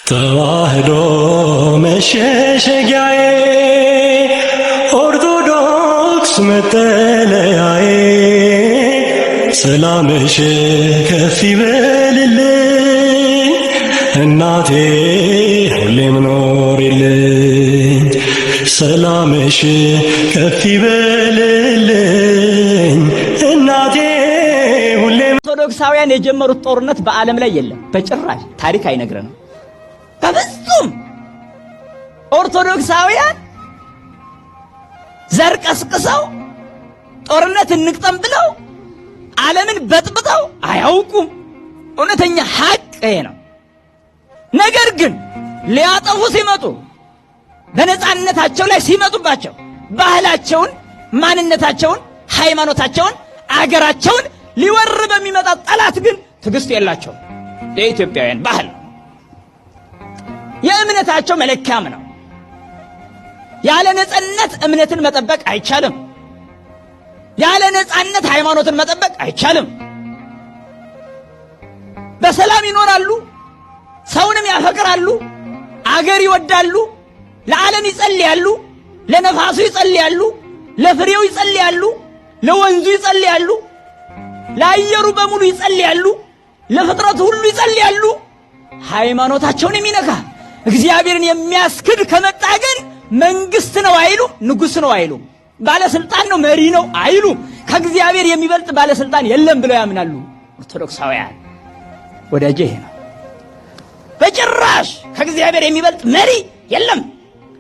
ተዋህዶ መሸሸጊያዬ ኦርቶዶክስ መጠለያዬ ሰላምሽ ከፍ ይበልልኝ እናቴ ሁሌም ኖሪልኝ ሰላምሽ ከፍ ይበልልኝ እናቴ ሁሌም። ኦርቶዶክሳውያን የጀመሩት ጦርነት በዓለም ላይ የለም በጭራሽ፣ ታሪክ አይነግረንም። በፍጹም ኦርቶዶክሳውያን ዘር ቀስቅሰው ጦርነት እንቅጠም ብለው ዓለምን በጥብጠው አያውቁም። እውነተኛ ሐቅ ይሄ ነው። ነገር ግን ሊያጠፉ ሲመጡ በነፃነታቸው ላይ ሲመጡባቸው ባህላቸውን፣ ማንነታቸውን፣ ሃይማኖታቸውን፣ አገራቸውን ሊወር በሚመጣ ጠላት ግን ትዕግስት የላቸውም። የኢትዮጵያውያን ባህል ነው። የእምነታቸው መለኪያም ነው። ያለ ነፃነት እምነትን መጠበቅ አይቻልም። ያለ ነፃነት ሃይማኖትን መጠበቅ አይቻልም። በሰላም ይኖራሉ፣ ሰውንም ያፈቅራሉ፣ አገር ይወዳሉ፣ ለዓለም ይጸልያሉ፣ ለነፋሱ ይጸልያሉ፣ ለፍሬው ይጸልያሉ፣ ለወንዙ ይጸልያሉ፣ ለአየሩ በሙሉ ይጸልያሉ፣ ለፍጥረቱ ሁሉ ይጸልያሉ። ሃይማኖታቸውን የሚነካ እግዚአብሔርን የሚያስክድ ከመጣ ግን መንግስት ነው አይሉ፣ ንጉስ ነው አይሉ፣ ባለስልጣን ነው መሪ ነው አይሉ። ከእግዚአብሔር የሚበልጥ ባለስልጣን የለም ብለው ያምናሉ ኦርቶዶክሳውያን። ወዳጄ ይሄ ነው። በጭራሽ ከእግዚአብሔር የሚበልጥ መሪ የለም፣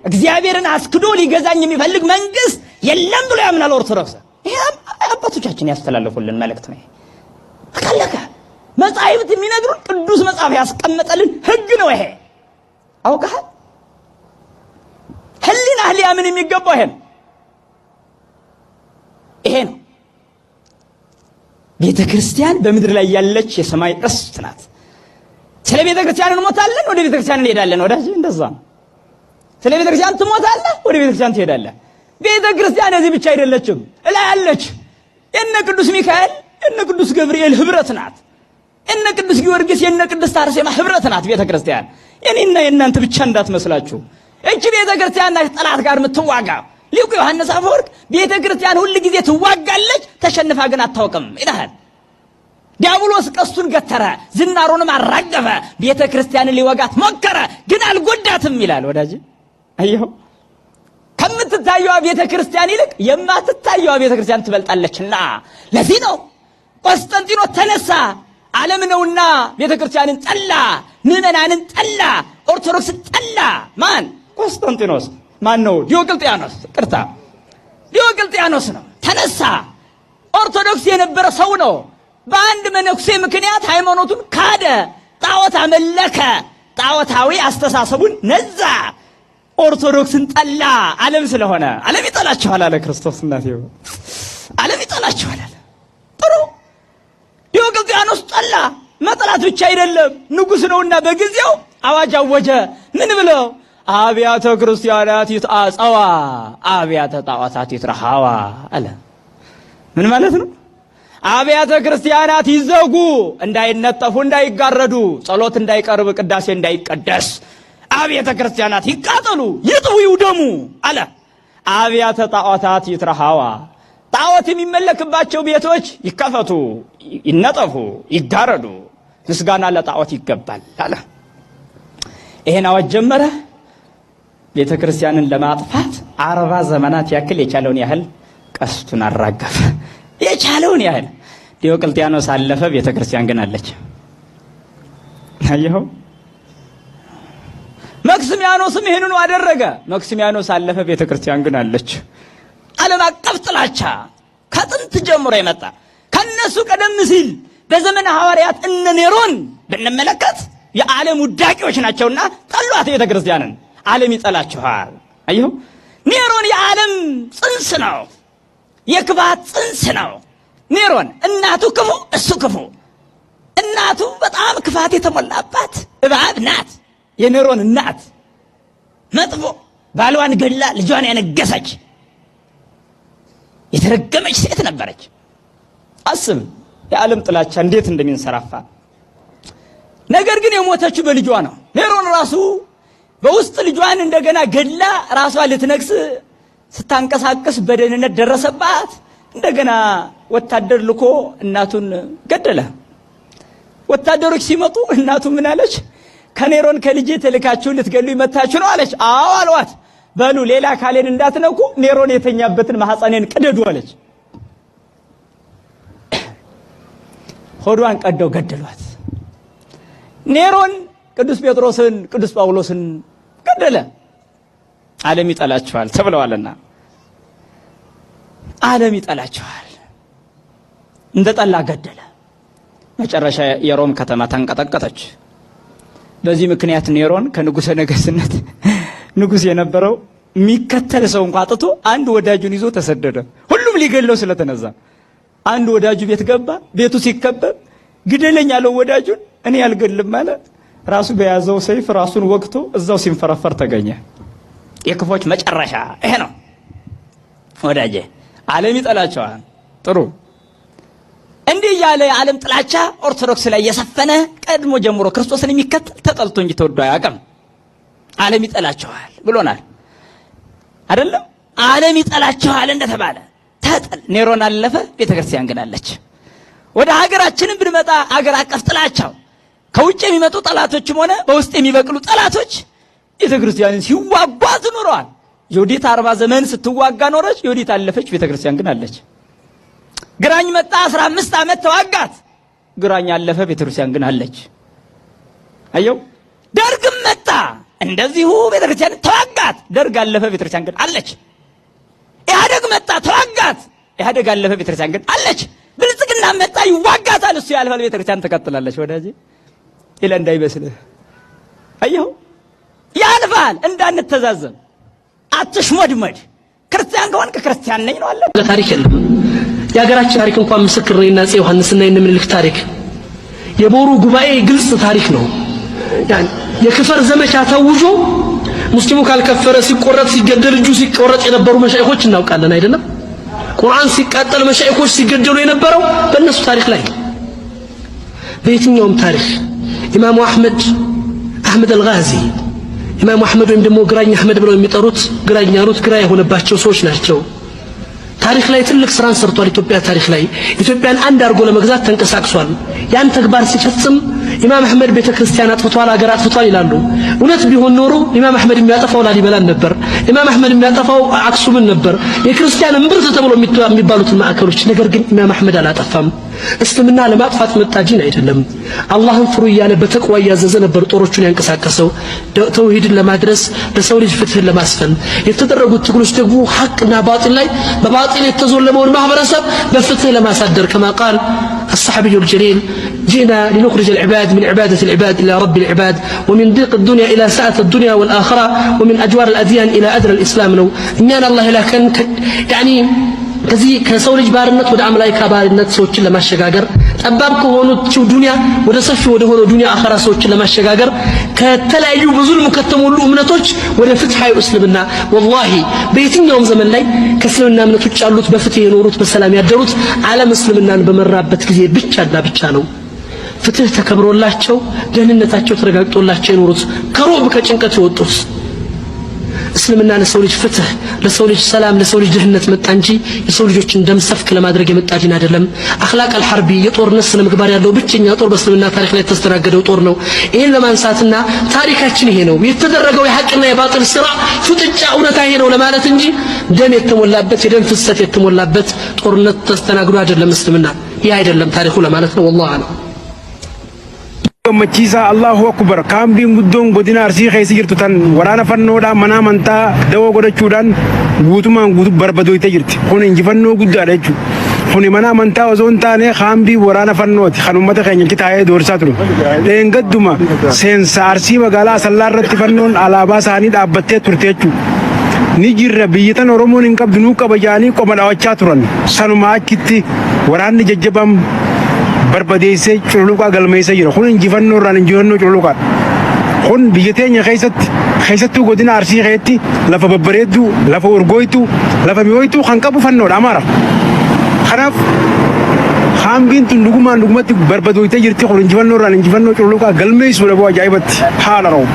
እግዚአብሔርን አስክዶ ሊገዛኝ የሚፈልግ መንግስት የለም ብለው ያምናል ኦርቶዶክስ። ይሄ አባቶቻችን ያስተላለፉልን መልእክት ነው። አካለከ መጻሕፍት የሚነግሩን ቅዱስ መጽሐፍ ያስቀመጠልን ህግ ነው ይሄ። አውቀሃል? ህሊናህ ሊያምን የሚገባው ይሄ ነው። ቤተ ክርስቲያን በምድር ላይ ያለች የሰማይ ርስት ናት። ስለ ቤተ ክርስቲያን እንሞታለን፣ ወደ ቤተ ክርስቲያን እንሄዳለን። ወዳጅ እንደዛ ነው። ስለ ቤተ ክርስቲያን ትሞታለህ፣ ወደ ቤተ ክርስቲያን ትሄዳለህ። ቤተ ክርስቲያን እዚህ ብቻ አይደለችም፣ እላይ አለች። የነ ቅዱስ ሚካኤል የነ ቅዱስ ገብርኤል ህብረት ናት። የነ ቅዱስ ጊዮርጊስ የነ ቅድስት አርሴማ ህብረት ናት ቤተ ክርስቲያን። የኔና የእናንተ ብቻ እንዳትመስላችሁ። እቺ ቤተ ክርስቲያን ጠላት ጋር የምትዋጋ ሊቁ ዮሐንስ አፈወርቅ ቤተ ክርስቲያን ሁሉ ጊዜ ትዋጋለች፣ ተሸንፋ ግን አታውቅም ይላል። ዲያብሎስ ቀስቱን ገተረ፣ ዝናሩንም አራገፈ፣ ቤተ ክርስቲያንን ሊወጋት ሞከረ፣ ግን አልጎዳትም ይላል። ወዳጅ አየው፣ ከምትታየዋ ቤተ ክርስቲያን ይልቅ የማትታየዋ ቤተ ክርስቲያን ትበልጣለችና ለዚህ ነው ቆስጠንጢኖስ ተነሳ፣ ዓለም ነውና ቤተ ክርስቲያንን ጠላ፣ ምዕመናንን ጠላ፣ ኦርቶዶክስን ጠላ። ማን? ቆስጠንጢኖስ። ማን ነው? ዲዮቅልጥያኖስ። ቅርታ ዲዮቅልጥያኖስ ነው። ተነሳ። ኦርቶዶክስ የነበረ ሰው ነው። በአንድ መነኩሴ ምክንያት ሃይማኖቱን ካደ፣ ጣዖት አመለከ፣ ጣዖታዊ አስተሳሰቡን ነዛ፣ ኦርቶዶክስን ጠላ። ዓለም ስለሆነ ዓለም ይጠላችኋል አለ ክርስቶስ። እናቴ ዓለም ይጠላችኋል አለ። ጥሩ። ዲዮቅልጥያኖስ ጠላ። መጠላት ብቻ አይደለም፣ ንጉሥ ነውና በጊዜው አዋጅ አወጀ። ምን ብለው? አብያተ ክርስቲያናት ይትአጸዋ አብያተ ጣዖታት ይትረሃዋ አለ። ምን ማለት ነው? አብያተ ክርስቲያናት ይዘጉ፣ እንዳይነጠፉ፣ እንዳይጋረዱ፣ ጸሎት እንዳይቀርብ፣ ቅዳሴ እንዳይቀደስ፣ አብያተ ክርስቲያናት ይቃጠሉ፣ ይጥፉ፣ ይውደሙ አለ። አብያተ ጣዖታት ይትረሃዋ፣ ጣዖት የሚመለክባቸው ቤቶች ይከፈቱ፣ ይነጠፉ፣ ይጋረዱ፣ ምስጋና ለጣዖት ይገባል አለ። ይሄን አዋጅ ጀመረ። ቤተ ክርስቲያንን ለማጥፋት 40 ዘመናት ያክል የቻለውን ያህል ቀስቱን አራገፈ። የቻለውን ያህል ዲዮቅልጥያኖስ አለፈ። ቤተ ክርስቲያን ግን አለች። አየኸው? መክስሚያኖስም ይሄንኑ አደረገ። መክስሚያኖስ አለፈ። ቤተ ክርስቲያን ግን አለች። ዓለም አቀፍ ጥላቻ ከጥንት ጀምሮ የመጣ ከነሱ ቀደም ሲል በዘመነ ሐዋርያት እነ ኔሮን ብንመለከት የዓለም ውዳቂዎች ናቸውና ጠሏት ቤተ ክርስቲያንን። ዓለም ይጠላችኋል። አየሁ፣ ኔሮን የዓለም ጽንስ ነው፣ የክፋት ጽንስ ነው። ኔሮን እናቱ ክፉ፣ እሱ ክፉ። እናቱ በጣም ክፋት የተሞላባት እባብ ናት። የኔሮን እናት መጥፎ፣ ባሏን ገላ ልጇን ያነገሰች የተረገመች ሴት ነበረች። አስብ የዓለም ጥላቻ እንዴት እንደሚንሰራፋ። ነገር ግን የሞተችው በልጇ ነው። ኔሮን ራሱ በውስጥ ልጇን እንደገና ገድላ ራሷ ልትነግስ ስታንቀሳቀስ በደህንነት ደረሰባት። እንደገና ወታደር ልኮ እናቱን ገደለ። ወታደሮች ሲመጡ እናቱ ምን አለች? ከኔሮን ከልጄ ተልካችሁ ልትገሉ ይመታችሁ ነው አለች። አዎ አሏት። በሉ ሌላ ካሌን እንዳትነኩ፣ ኔሮን የተኛበትን ማህፀኔን ቅደዱ አለች። ሆዷን ቀደው ገደሏት። ኔሮን ቅዱስ ጴጥሮስን ቅዱስ ጳውሎስን ገደለ። ዓለም ይጠላቸዋል ተብለዋልና ዓለም ይጠላቸዋል። እንደጠላ ገደለ። መጨረሻ የሮም ከተማ ተንቀጠቀጠች። በዚህ ምክንያት ኔሮን ከንጉሠ ነገሥትነት ንጉሥ የነበረው የሚከተል ሰው እንኳን አጥቶ አንድ ወዳጁን ይዞ ተሰደደ። ሁሉም ሊገለው ስለተነዛ አንድ ወዳጁ ቤት ገባ። ቤቱ ሲከበብ ግደለኝ ያለው ወዳጁን እኔ አልገድልም ማለት ራሱ በያዘው ሰይፍ ራሱን ወቅቶ እዛው ሲንፈረፈር ተገኘ። የክፎች መጨረሻ ይሄ ነው ወዳጄ። ዓለም ይጠላቸዋል። ጥሩ እንዲህ ያለ የዓለም ጥላቻ ኦርቶዶክስ ላይ የሰፈነ ቀድሞ ጀምሮ ክርስቶስን የሚከተል ተጠልቶ እንጂ ተወዶ አያውቅም። ዓለም ይጠላቸዋል ብሎናል አይደለም? ዓለም ይጠላቸዋል እንደተባለ ተጠል ኔሮን አለፈ። ቤተክርስቲያን ግን አለች። ወደ ሀገራችንም ብንመጣ አገር አቀፍ ጥላቻው ከውጭ የሚመጡ ጠላቶችም ሆነ በውስጥ የሚበቅሉ ጠላቶች ቤተክርስቲያንን ሲዋጓት ኖረዋል። ዮዲት 40 ዘመን ስትዋጋ ኖረች። ዮዲት አለፈች። ቤተክርስቲያን ግን አለች። ግራኝ መጣ 15 ዓመት ተዋጋት። ግራኝ አለፈ። ቤተክርስቲያን ግን አለች። አየው። ደርግም መጣ እንደዚሁ ቤተክርስቲያን ተዋጋት። ደርግ አለፈ። ቤተክርስቲያን ግን አለች። ኢህአደግ መጣ ተዋጋት። ኢህአደግ አለፈ። ቤተክርስቲያን ግን አለች። ብልጽግና መጣ ይዋጋታል። እሱ ያልፋል። ቤተክርስቲያን ትቀጥላለች። ወዳጄ ኢላ እንዳይመስልህ። አየው ያልፋል። እንዳንተዛዘን አትሽመድመድ። ክርስቲያን ከሆንክ ክርስቲያን ነኝ ነው አለ። ታሪክ የለም። የሀገራችን ታሪክ እንኳን ምስክር ነኝና አፄ ዮሐንስና የምኒልክ ታሪክ የቦሩ ጉባኤ ግልጽ ታሪክ ነው። ያን የክፈር ዘመቻ ተውጆ ሙስሊሙ ካልከፈረ ሲቆረጥ ሲገደል እጁ ሲቆረጥ የነበሩ መሻይኾች እናውቃለን አይደለም? ቁርአን ሲቃጠል መሻይኾች ሲገደሉ የነበረው በእነሱ ታሪክ ላይ በየትኛውም ታሪክ ኢማሙ አህመድ አልጋዚ ኢማሙ አህመድ ወይም ደግሞ ግራኝ አህመድ ብለው የሚጠሩት ግራኝ ያሉት ግራ የሆነባቸው ሰዎች ናቸው። ታሪክ ላይ ትልቅ ስራን ሰርቷል። ኢትዮጵያ ታሪክ ላይ ኢትዮጵያን አንድ አድርጎ ለመግዛት ተንቀሳቅሷል። ያን ተግባር ሲፈጽም ኢማም አህመድ ቤተክርስቲያን አጥፍቷል፣ ሀገር አጥፍቷል ይላሉ። እውነት ቢሆን ኖሮ ኢማም አህመድ የሚያጠፋው ላሊበላን ነበር። ኢማም አህመድ የሚያጠፋው አክሱምን ነበር፣ የክርስቲያን እምብርት ተብሎ የሚባሉትን ማዕከሎች። ነገር ግን ኢማም አህመድ አላጠፋም። እስልምና ለማጥፋት መጣጂን አይደለም። አላህን ፍሩ እያለ በተቅዋ እያዘዘ ነበር ጦሮቹን ያንቀሳቀሰው ተውሂድን ለማድረስ ለሰው ልጅ ፍትህን ለማስፈን። የተደረጉት ትግሎች ደግሞ ሐቅና ባጢል ላይ በባጢል የተዞለመውን ማህበረሰብ በፍትህ ለማሳደር كما قال الصحابي الجليل جئنا لنخرج العباد من عبادة العباد إلى رب العباد ومن ضيق الدنيا إلى سعة الدنيا والآخرة ومن أجوار الأديان إلى أدنى الإسلام ነው እኛን አላህ ላከን يعني ከዚህ ከሰው ልጅ ባርነት ወደ አምላክ ባርነት ሰዎችን ለማሸጋገር ጠባብ ከሆነችው ዱንያ ወደ ሰፊ ወደ ሆነው ዱንያ አኸራ ሰዎችን ለማሸጋገር ከተለያዩ ብዙልም ከተሞሉ እምነቶች ወደ ፍትሃዊ እስልምና ወላሂ በየትኛውም ዘመን ላይ ከእስልምና እምነት ውጭ ያሉት በፍትህ የኖሩት በሰላም ያደሩት ዓለም እስልምናን በመራበት ጊዜ ብቻና ብቻ ነው። ፍትህ ተከብሮላቸው ደህንነታቸው ተረጋግጦላቸው የኖሩት ከሩብ ከጭንቀት የወጡት እስልምና ለሰው ልጅ ፍትህ ለሰው ልጅ ሰላም ለሰው ልጅ ደህንነት መጣ እንጂ የሰው ልጆችን ደም ሰፍክ ለማድረግ የመጣ ዲን አይደለም። አኽላቅ አልሐርቢ የጦርነት ስነ ምግባር ያለው ብቸኛ ጦር በእስልምና ታሪክ ላይ የተስተናገደው ጦር ነው። ይሄን ለማንሳትና ታሪካችን ይሄ ነው የተደረገው የሐቅና የባጢል ስራ ፍጥጫ እውነታ ይሄ ነው ለማለት እንጂ ደም የተሞላበት የደም ፍሰት የተሞላበት ጦርነት ተስተናግዶ አይደለም እስልምና። ይሄ አይደለም ታሪኩ ለማለት ነው። والله አለ gammachiisa Allahu akbar kaambiin guddoon godina Arsii keessa jirtu tan waraana fannoodhaan mana amantaa dawoo godhachuudhaan guutumaan guutuu barbadooytee jirti. Kun injifannoo guddaadha jechuudha. Kun mana amantaa osoo hin taane kaambii waraana fannooti kan uummata keenya kitaayee doorsaa ture. Dheengadduma seensa Arsii magaalaa Asallaa irratti fannoon alaabaa isaanii dhaabbattee turte jechuudha. Ni jirra biyya tan Oromoon hin qabdu nuu qaba jedhanii qoma dhaawachaa turan. Sanuma achitti waraanni jajjabaan barbadeessee cululuqaa galmeessee jira. Kun injifannoo irraan injifannoo cululuqaa. Kun biyya teenya keessattuu godina Arsii keessatti lafa babbareedduu, lafa urgooytuu, lafa mi'ooytuu kan qabu fannoodha Amaara. kaambiin tun dhugumatti barbadoitee jirti kun injifannoo cululuqaa galmeessu dhaboo ajaa'ibatti haala ra'u.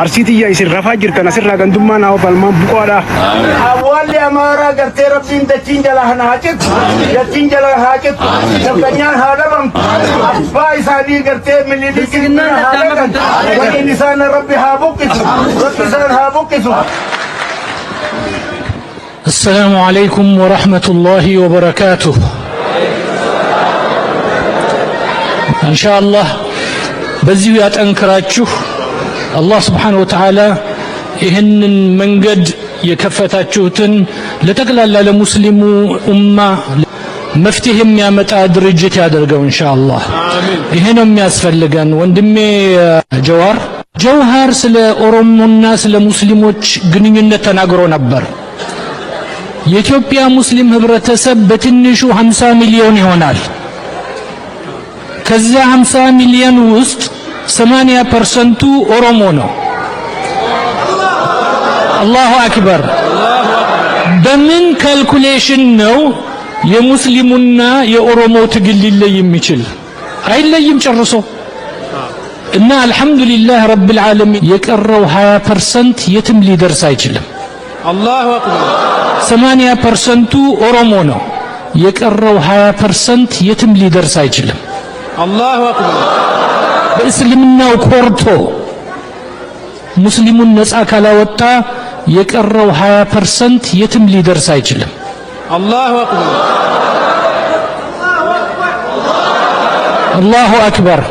Arsiiti yaa isin rafaa jirtan asirraa gandummaa naa falmaan buqaadha. Awwaalli amaaraa gartee rabbiin dachiin jala haa citu. Dachiin jala haa citu. Sabdanyaan haa dhabamtu. Abbaa isaanii gartee miliilikiin haa dhaqan. Waliin isaan rabbi haa buqqisu. Rabbi isaan haa buqqisu. السلام عليكم ورحمة الله وبركاته. إن شاء الله بزيات أنكراتشوه الله سبحانه وتعالى إهن منجد يكفتاتشوتن لتقلال لمسلم أمة مفتهم يا متى درجة يادرقوا إن شاء الله إهنم ياسفلقان واندمي جوهر سلا أورمو الناس لمسلموش قنينة تناقروا نبر የኢትዮጵያ ሙስሊም ህብረተሰብ በትንሹ 50 ሚሊዮን ይሆናል። ከዛ 50 ሚሊዮን ውስጥ 80% ኦሮሞ ነው። አላሁ አክበር። በምን ካልኩሌሽን ነው የሙስሊሙና የኦሮሞ ትግል ሊለይ የሚችል? አይለይም ጨርሶ። እና አልহামዱሊላህ ረብል ዓለሚን የቀረው 20% የትም ሊደርስ አይችልም። አላሁ አክበር 80% ኦሮሞ ነው። የቀረው 20% የትም ሊደርስ አይችልም። አላሁ አክበር በእስልምናው ኮርቶ ሙስሊሙን ነፃ ካላወጣ የቀረው 20% የትም ሊደርስ አይችልም። አላሁ አክበር አላሁ አክበር።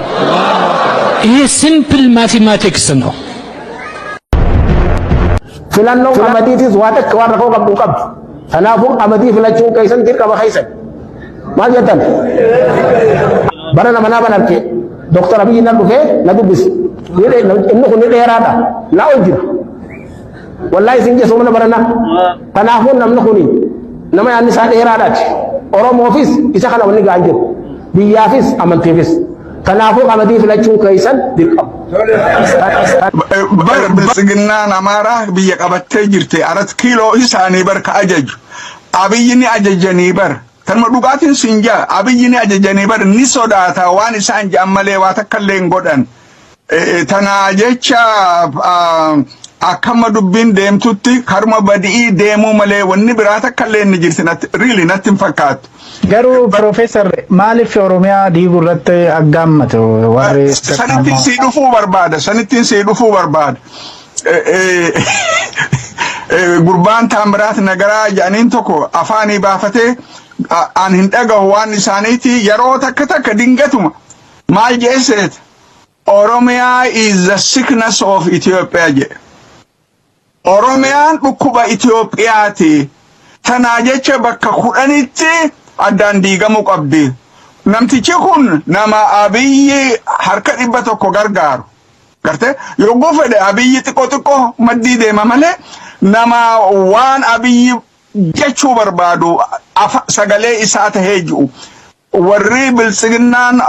ይሄ ሲምፕል ማቴማቲክስ ነው። filannoo qamadiitis waa takka waan rakkoo qabdu qabdu. Kanaafuu qamadii filachuun keessan dirqama keessan. Maal jettan? Bara nama naa banarkee Dr. Abiyyi nan dhufee na dubbisi. Inni kun ni dheeraadha. Naa ol jira. Wallaahi isin jechuun mana barana. Kanaafuu namni kuni nama yaadni isaa dheeraadhaati. Oromoofis isa kana wanni ga'an jiru. Biyyaafis amantiifis. Kanaafuu qamadii filachuun keessan dirqama. bar bilsiginnaan amaaraa biyya qabattee jirte 4 kiiloo isaanii bar ka ajaju abiyyini ajajanii bar tanuma dhugaatiin sinjaa abiyyini ajajanii bar ni sodaata waan isaan ja'an malee waa takkallee hin godhan tana jecha akkama dubbiin deemtutti karuma badii deemuu malee wanni biraa takkallee inni jirti really natti hin fakkaatu. Garuu Profeesar maaliif Oromiyaa diiguu irratti aggaammatu? Sanittiin sii dhufuu barbaada. Gurbaan Taamiraat Nagaraa jedhaniin tokko afaanii baafatee aan hin dhagahu waan isaaniiti yeroo takka dingatuma maal jeeseet Oromiyaa is the sickness of Ethiopia jedhe. Oromiyaan dhukkuba Itoophiyaati. Tanaa jecha bakka 10tti addaan diigamuu qabdi. Namtichi kun nama Abiyyi harka 100 gargaaru. Garte yogguu fedhe Abiyyi xiqqoo maddii deema malee nama waan Abiyyi jechuu barbaadu sagalee isaa tahee jiru. Warri bilisiginnaan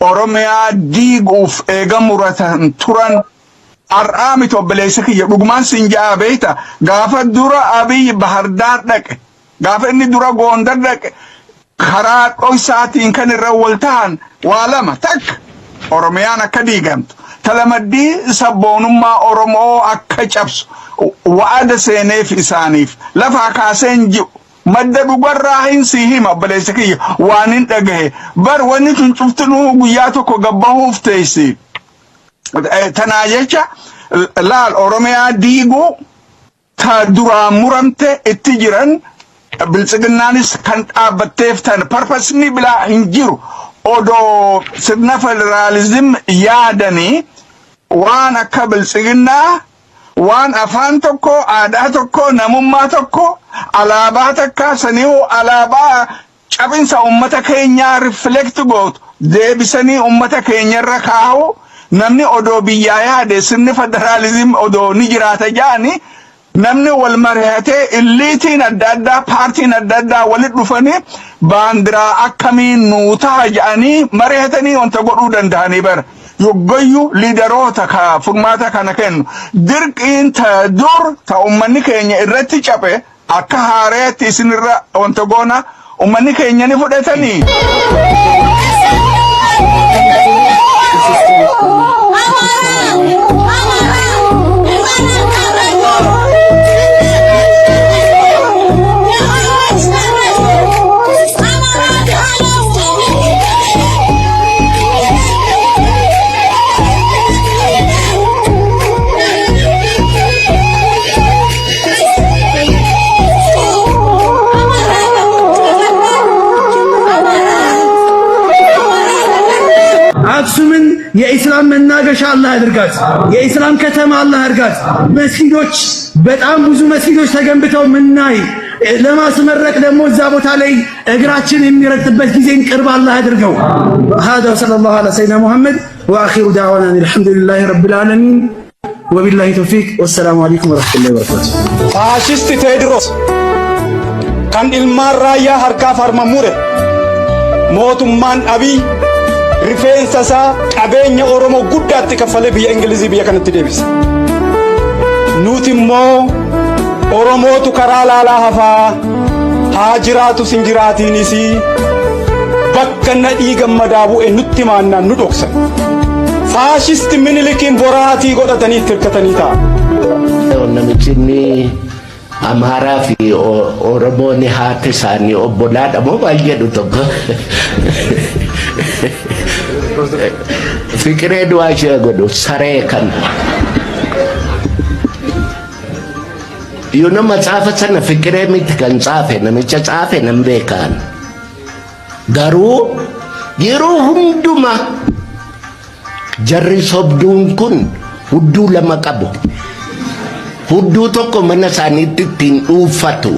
Oromiyaa diiguuf eegamuratan turan ar'aami tobeleessa kiyya dhugumaan sinjaa beeyta gaafa dura Abiyyi Bahardaar dhaqe gaafa inni dura Gondar dhaqe karaa dhoysaatiin kan irra wal ta'an waa lama takka Oromiyaan akka diigamtu talamaddii sabboonummaa Oromoo akka cabsu wa'ada seeneef isaaniif lafaa kaaseen jiru madda dhugarraa hin sii hima obboleessa kiyya waan hin dhagahe bar wanni tun cuftinuu guyyaa tokko gabbahuuf teessi. Tanaa jecha laal Oromiyaa diiguu ta duraan muramte itti jiran bilisiginnaanis kan dhaabbatteef tan parpasni bilaa hin jiru odoo sirna federaalizim yaadanii waan akka bilisiginnaa waan afaan tokko aadaa tokko namummaa tokko alaabaa takka saniu alaabaa cabinsa ummata keenyaa reflect gootu deebisanii ummata keenyarra kaa'u namni odoo biyyaa yaade sirni federaalizim odoo ni jiraata jaani namni wal mari'atee illiitiin adda addaa paartiin adda addaa walitti dhufanii baandiraa akkamiin nuu ta'a jedhanii mari'atanii wanta godhuu danda'anii bara yoggoyyuu liidaroota ka furmaata kana kennu dirqiin ta dur ta ummanni keenya irratti cabe akka haareetti isinirra wanta goona ummanni keenya ni fudhatanii. አክሱምን የኢስላም መናገሻ አላህ ያድርጋት። የኢስላም ከተማ አላህ ያድርጋት። መስጊዶች በጣም ብዙ መስጊዶች ተገንብተው ምናይ ለማስመረቅ ደግሞ እዛ ቦታ ላይ እግራችን የሚረግጥበት ጊዜን ቅርብ አላህ ያድርገው። هذا صلى الله على سيدنا محمد واخر دعوانا الحمد لله رب العالمين وبالله توفيق والسلام عليكم ورحمه الله وبركاته. ፋሽስት ቴዎድሮስ kan ilmaan raayyaa harkaaf harmamure mootummaan abii rifeensa isaa qabeenya Oromoo guddaatti kaffalee biyya Ingilizii biyya kanatti deebise. Nuti immoo Oromootu karaa laalaa hafaa haa jiraatu sin jiraatiinis bakka nadhii gammadaa bu'e nutti maannaan nu dhoksan. Faashisti Minilikiin boraatii godhatanii hirkatanii ta'a. Namichi Amaaraa fi Oromoon haati isaanii obbolaadha moo maal jedhu tokko. Fikiree du'aa ishee godhu saree kan yoo nama caafa sana fikiree miti kan caafe namicha caafe nan beekan garuu yeroo hunduma jarri sobduun kun hudduu lama qabu. Hudduu tokko mana isaaniitti ittiin dhuunfatu.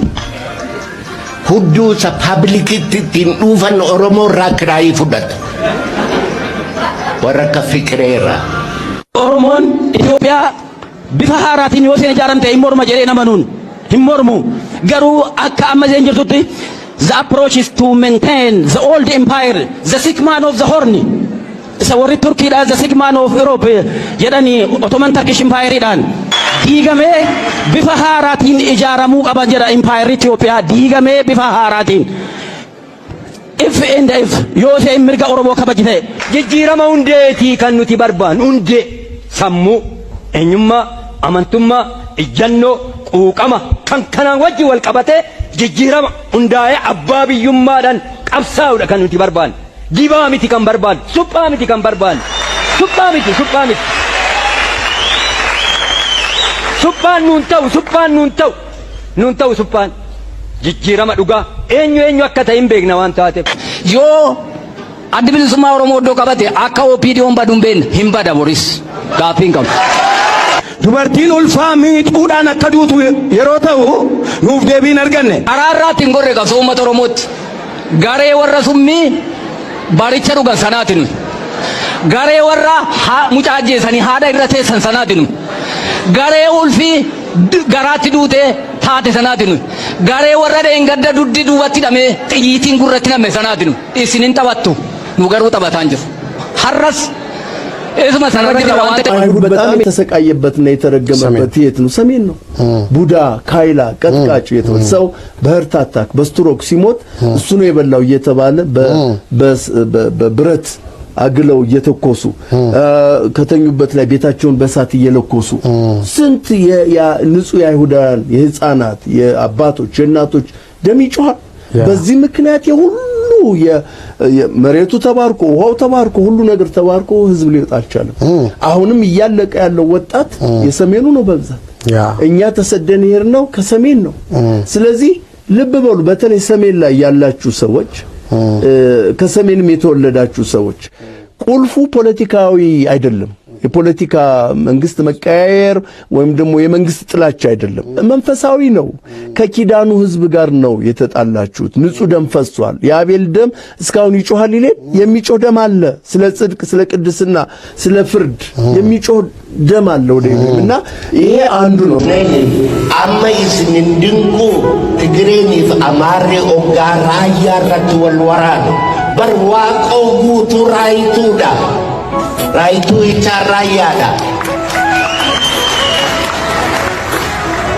Hudduu isa paablikitti ittiin dhuunfan Oromoo irraa kiraayii fudhatu. Warra akka fikireera. Oromoon Itoophiyaa bifa haaraatiin yoo isheen ijaaramte hin morma jedhee namanuun hin mormu. Garuu akka amma isheen jirtutti the approach is to maintain the old empire, the sick man of the horn. Isa warri Turkiidha the sick man of Europe jedhanii Ottoman Turkish Empireedhaan diigamee bifa haaraatiin ijaaramuu qaban jedha empire Itoophiyaa diigamee bifa haaraatiin. If and if yoo isheen mirga Oromoo kabajite jijjiirama hundeetii kan nuti barbaannu hundee sammuu eenyummaa amantummaa ijjannoo quuqama kan kanaan wajji wal qabate jijjiirama hundaa'ee abbaa biyyummaadhaan qabsaa'uudha kan nuti barbaannu. Dibaa miti kan barbaannu suphaa miti kan barbaannu suphaa miti. Suphaan nuun ta'u suphaan jijjiirama dhugaa eenyu akka ta'e hin beekna waan taateef. yoo adda bilisummaa Oromoo iddoo qabate akka OPDO'n badu hin bada boris gaaffii hin qabu. Dubartiin ulfaa miidhuudhaan akka duutu yeroo ta'u nuuf deebiin arganne. Araarraatti hin gorre qabsoo uummata Oromootti garee warra summii baaricha dhugan sanaatiin garee warra mucaa ajjeesanii haadha irra teessan sanaatiin garee ulfii garaatti duutee taate sanaatiin garee warra dheengadda duddi duubatti hidhamee xiyyiitiin gurratti hidhame sanaatiin isin hin taphattu nu garuu taphataan jiru har'as እዝማ አይሁድ በጣም የተሰቃየበትና የተረገመበት የት ነው? ሰሜን ነው። ቡዳ ካይላ ቀጥቃጭ የተወሰው በህርት አታክ በስትሮክ ሲሞት እሱ ነው የበላው እየተባለ በብረት አግለው እየተኮሱ ከተኙበት ላይ ቤታቸውን በሳት እየለኮሱ ስንት ንጹህ የአይሁዳውያን የህፃናት የአባቶች የእናቶች ደም ይጮሃል። በዚህ ምክንያት የሁሉ የመሬቱ ተባርኮ ውሃው ተባርኮ ሁሉ ነገር ተባርኮ ህዝብ ሊወጣ አልቻለም። አሁንም እያለቀ ያለው ወጣት የሰሜኑ ነው በብዛት እኛ ተሰደን ይሄር ነው ከሰሜን ነው። ስለዚህ ልብ በሉ በተለይ ሰሜን ላይ ያላችሁ ሰዎች ከሰሜንም የተወለዳችሁ ሰዎች ቁልፉ ፖለቲካዊ አይደለም። የፖለቲካ መንግስት መቀያየር ወይም ደግሞ የመንግስት ጥላቻ አይደለም፣ መንፈሳዊ ነው። ከኪዳኑ ህዝብ ጋር ነው የተጣላችሁት። ንጹህ ደም ፈሷል። የአቤል ደም እስካሁን ይጮሃል ይላል። የሚጮህ ደም አለ። ስለ ጽድቅ፣ ስለ ቅድስና፣ ስለ ፍርድ የሚጮህ ደም አለ ወደይና ይሄ አንዱ ነው። አማይስ እንድንቁ ትግሬኒፍ አማሬ ኦጋራ ያራት ወልወራን በርዋቀው ጉቱ ራይቱዳ ራይቱ ይቻራያዳ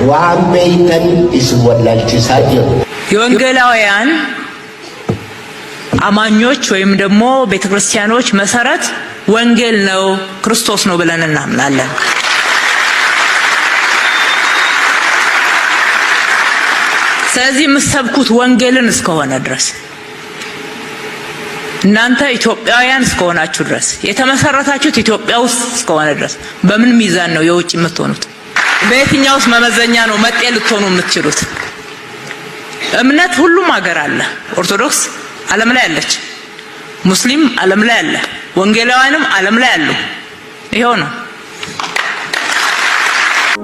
ዋን በይተን ይስወላልቺሳጀ የወንጌላውያን አማኞች ወይም ደግሞ ቤተክርስቲያኖች መሰረት ወንጌል ነው ክርስቶስ ነው ብለን እናምናለን። ስለዚህ የምትሰብኩት ወንጌልን እስከሆነ ድረስ እናንተ ኢትዮጵያውያን እስከሆናችሁ ድረስ የተመሰረታችሁት ኢትዮጵያ ውስጥ እስከሆነ ድረስ በምን ሚዛን ነው የውጭ የምትሆኑት? በየትኛውስ መመዘኛ ነው መጤ ልትሆኑ የምትችሉት? እምነት ሁሉም ሀገር አለ። ኦርቶዶክስ ዓለም ላይ አለች፣ ሙስሊም ዓለም ላይ አለ፣ ወንጌላውያንም ዓለም ላይ አሉ። ይሄው ነው።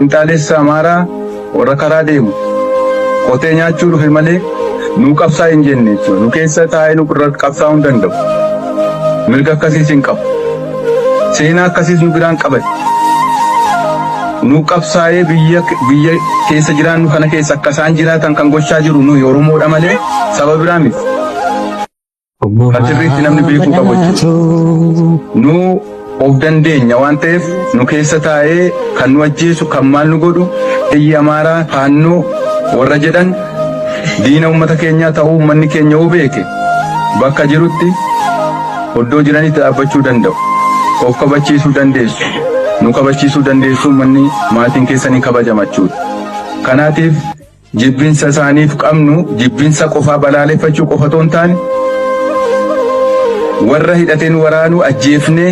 እንታሌስ አማራ ወረከራ ደሙ ቆቴኛቹ ሩህ መሌ ኑ ቀብሳ እንጀኔቹ ኑ ኬሰ ታይኑ ቁረት ቀብሳውን ደንደው ምልጋ ከሲሲን ቀብ ሴና ከሲስ ኑ ግራን ቀበል ኑ ቀብሳዬ ብየ ኬሰ ጅራን ኑ ከነ ኬሰ ከሳን ጅራታን ከን ጎቻ ጅሩ ኑ የኦሮሞ ደመሌ ሰበብ ብራሚት ከትሪት ነምኒ ቤኩ ቀቦቹ ኑ ኦፍ ደንዴኛ ዋንቴፍ ኑ ኬሰ ታዬ ከኑ አጄሱ ከማል ኑ ጎዱ እያማራ ፋኖ warra jedhan diina ummata keenya ta'uu manni keenya beeke bakka jirutti oddoo jiranitti dhaabbachuu danda'u of kabachiisuu dandeessu nu kabachiisuu dandeessu manni maatiin keessanii kabajamachuudha. Kanaatiif jibbinsa isaaniif qabnu jibbinsa qofaa balaaleffachuu qofa otoo hin taane warra hidhateen waraanuu ajjeefnee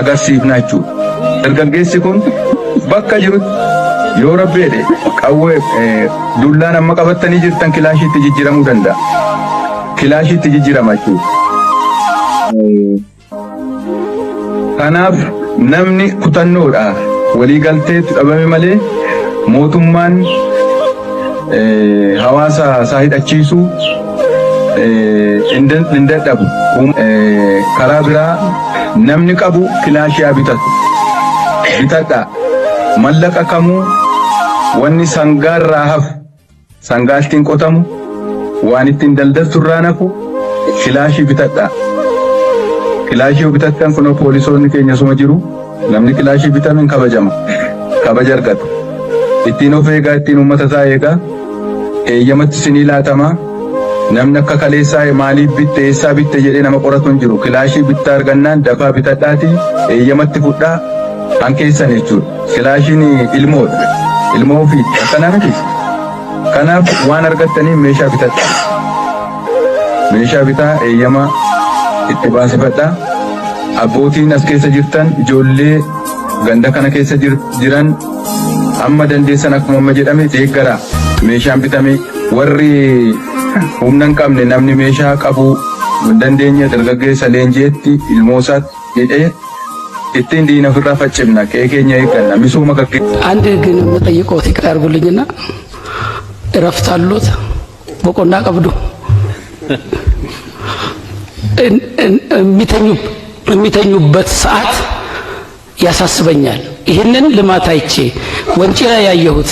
agarsiifna jechuudha. Dargaggeessi kun bakka jirutti yoo rabbeedhe qawwee dullaan amma qabattanii jirtan kilaashiitti jijjiiramuu danda'a. Kilaashiitti jijjiirama jechuudha. Kanaaf namni kutannoodha walii galteetu dhabame malee mootummaan hawaasa isaa hidhachiisuu hin dadhabu. Karaa biraa namni qabu kilaashii bitadha. Mallaqa kamuu wanni sangaarraa hafu sangaa ittiin qotamu waan ittiin daldaltu irraa nafu kilaashii bitadha. Kilaashii bitattan kun poolisoonni keenya suma jiru namni kilaashii bitamin kabajama kabaja argatu ittiin of eegaa ittiin uummata isaa eegaa eeyyamatti sinii laatama namni akka kaleessaa maaliif bitte eessaa bitte jedhee nama qoratu hin jiru. Kilaashii bittaa argannaan dafaa bitadhaati eeyyamatti fudhaa an keessan jechuudha. Kilaashiin ilmoo ofii akkanaa miti. Kanaaf waan argattaniif meeshaa bitadha. Meeshaa bitaa eeyyama itti baasifadha. Abbootiin as keessa jirtan ijoollee ganda kana keessa jiran amma dandeessan akkuma amma jedhame deeggara meeshaan bitame warri humna hin qabne namni meeshaa qabu dandeenya dargaggeessa leenjeetti ilmoosaatti jedhee ittiin diina ofirraa faccifna qe'ee keenya eegganna misooma gaggee አንድ ግን የምጠይቀው ይቅር ያርጉልኝና እረፍት አሉት በቆና ቀብዱ የሚተኙበት ሰዓት ያሳስበኛል። ይህንን ልማት አይቼ ወንጪ ላይ ያየሁት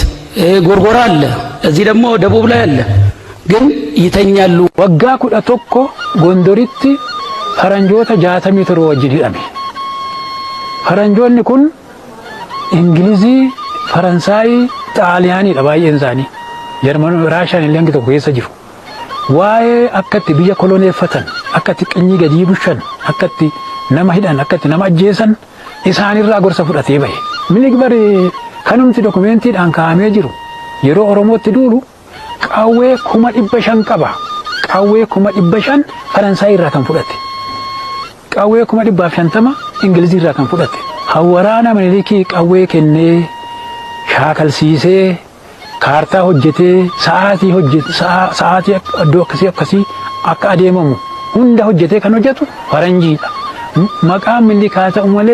ጎርጎራ አለ፣ እዚህ ደግሞ ደቡብ ላይ አለ። ግን ይተኛሉ። ወጋ ኩዳ ቶኮ ጎንደሪቲ ፈረንጆታ 60 ሜትር ወጅዲ ዳሜ ፈረንጆኒ ኩን እንግሊዚ ፈረንሳይ ጣሊያኒ ለባየን ዛኒ ጀርመን ራሻን ለንግ ቶኮ የሰጅሩ ዋይ አከቲ ቢያ ኮሎኔፈተን አከቲ ቀኝ ገዲ ቡሸን አከቲ ነማ ሂዳን አከቲ ነማ ጄሰን ኢሳኒራ ጎርሰ ፉዳቴ ባይ ሚኒግበር ከኑምቲ ዶኩሜንቲ ዳን ካሜ ጅሩ የሮ ኦሮሞቲ ዱሉ ቃዌ ኩማ ዲበሻን ቀባ ቃዌ ኩማ ዲበሻን ፈረንሳይ ራ ከን ፉዳቴ ቃዌ ኩማ ዲባሻን ተማ እንግሊዝ ራ ከን ፉዳቴ ሐወራና ምኒልክ ቃዌ ከኔ ሻከልሲሴ ካርታ ሆጀቴ ሰዓቲ ሆጀቴ ሰዓቲ ዶክሲ አከሲ አካ አደመሙ ሁንዳ ሆጀቴ ከን ሆጀቱ ፈረንጂዳ መቃም ሚሊካታ ኡመሌ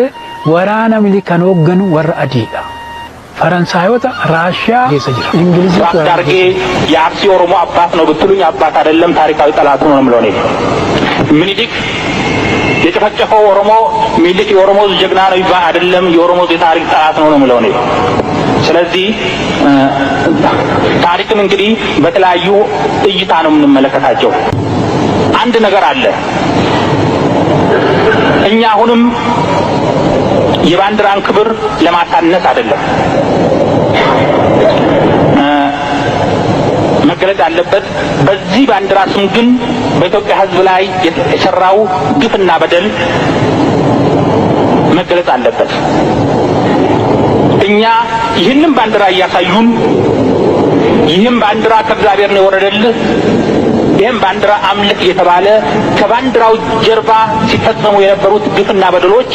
ወራና ሚሊካን ወገኑ ወራ አዲዳ ፈረንሳይወታ ራሽያ የሰጅራ እንግሊዝ ዳርጌ የአርሲ ኦሮሞ አባት ነው ብትሉኝ አባት አይደለም ታሪካዊ ጠላቱ ነው የምለው እኔ ምኒልክ የጨፈጨፈው ኦሮሞ ሚሊክ የኦሮሞ ጀግና ነው ይባል አይደለም የኦሮሞ የታሪክ ጠላት ነው የምለው እኔ። ስለዚህ ታሪክን እንግዲህ በተለያዩ እይታ ነው የምንመለከታቸው። አንድ ነገር አለ። እኛ አሁንም የባንዲራን ክብር ለማሳነስ አይደለም መገለጽ ያለበት። በዚህ ባንዲራ ስም ግን በኢትዮጵያ ሕዝብ ላይ የሰራው ግፍና በደል መገለጽ አለበት። እኛ ይህንን ባንዲራ እያሳዩን ይህም ባንዲራ ከእግዚአብሔር ነው የወረደልህ፣ ይህም ባንዲራ አምልክ እየተባለ ከባንዲራው ጀርባ ሲፈጸሙ የነበሩት ግፍና በደሎች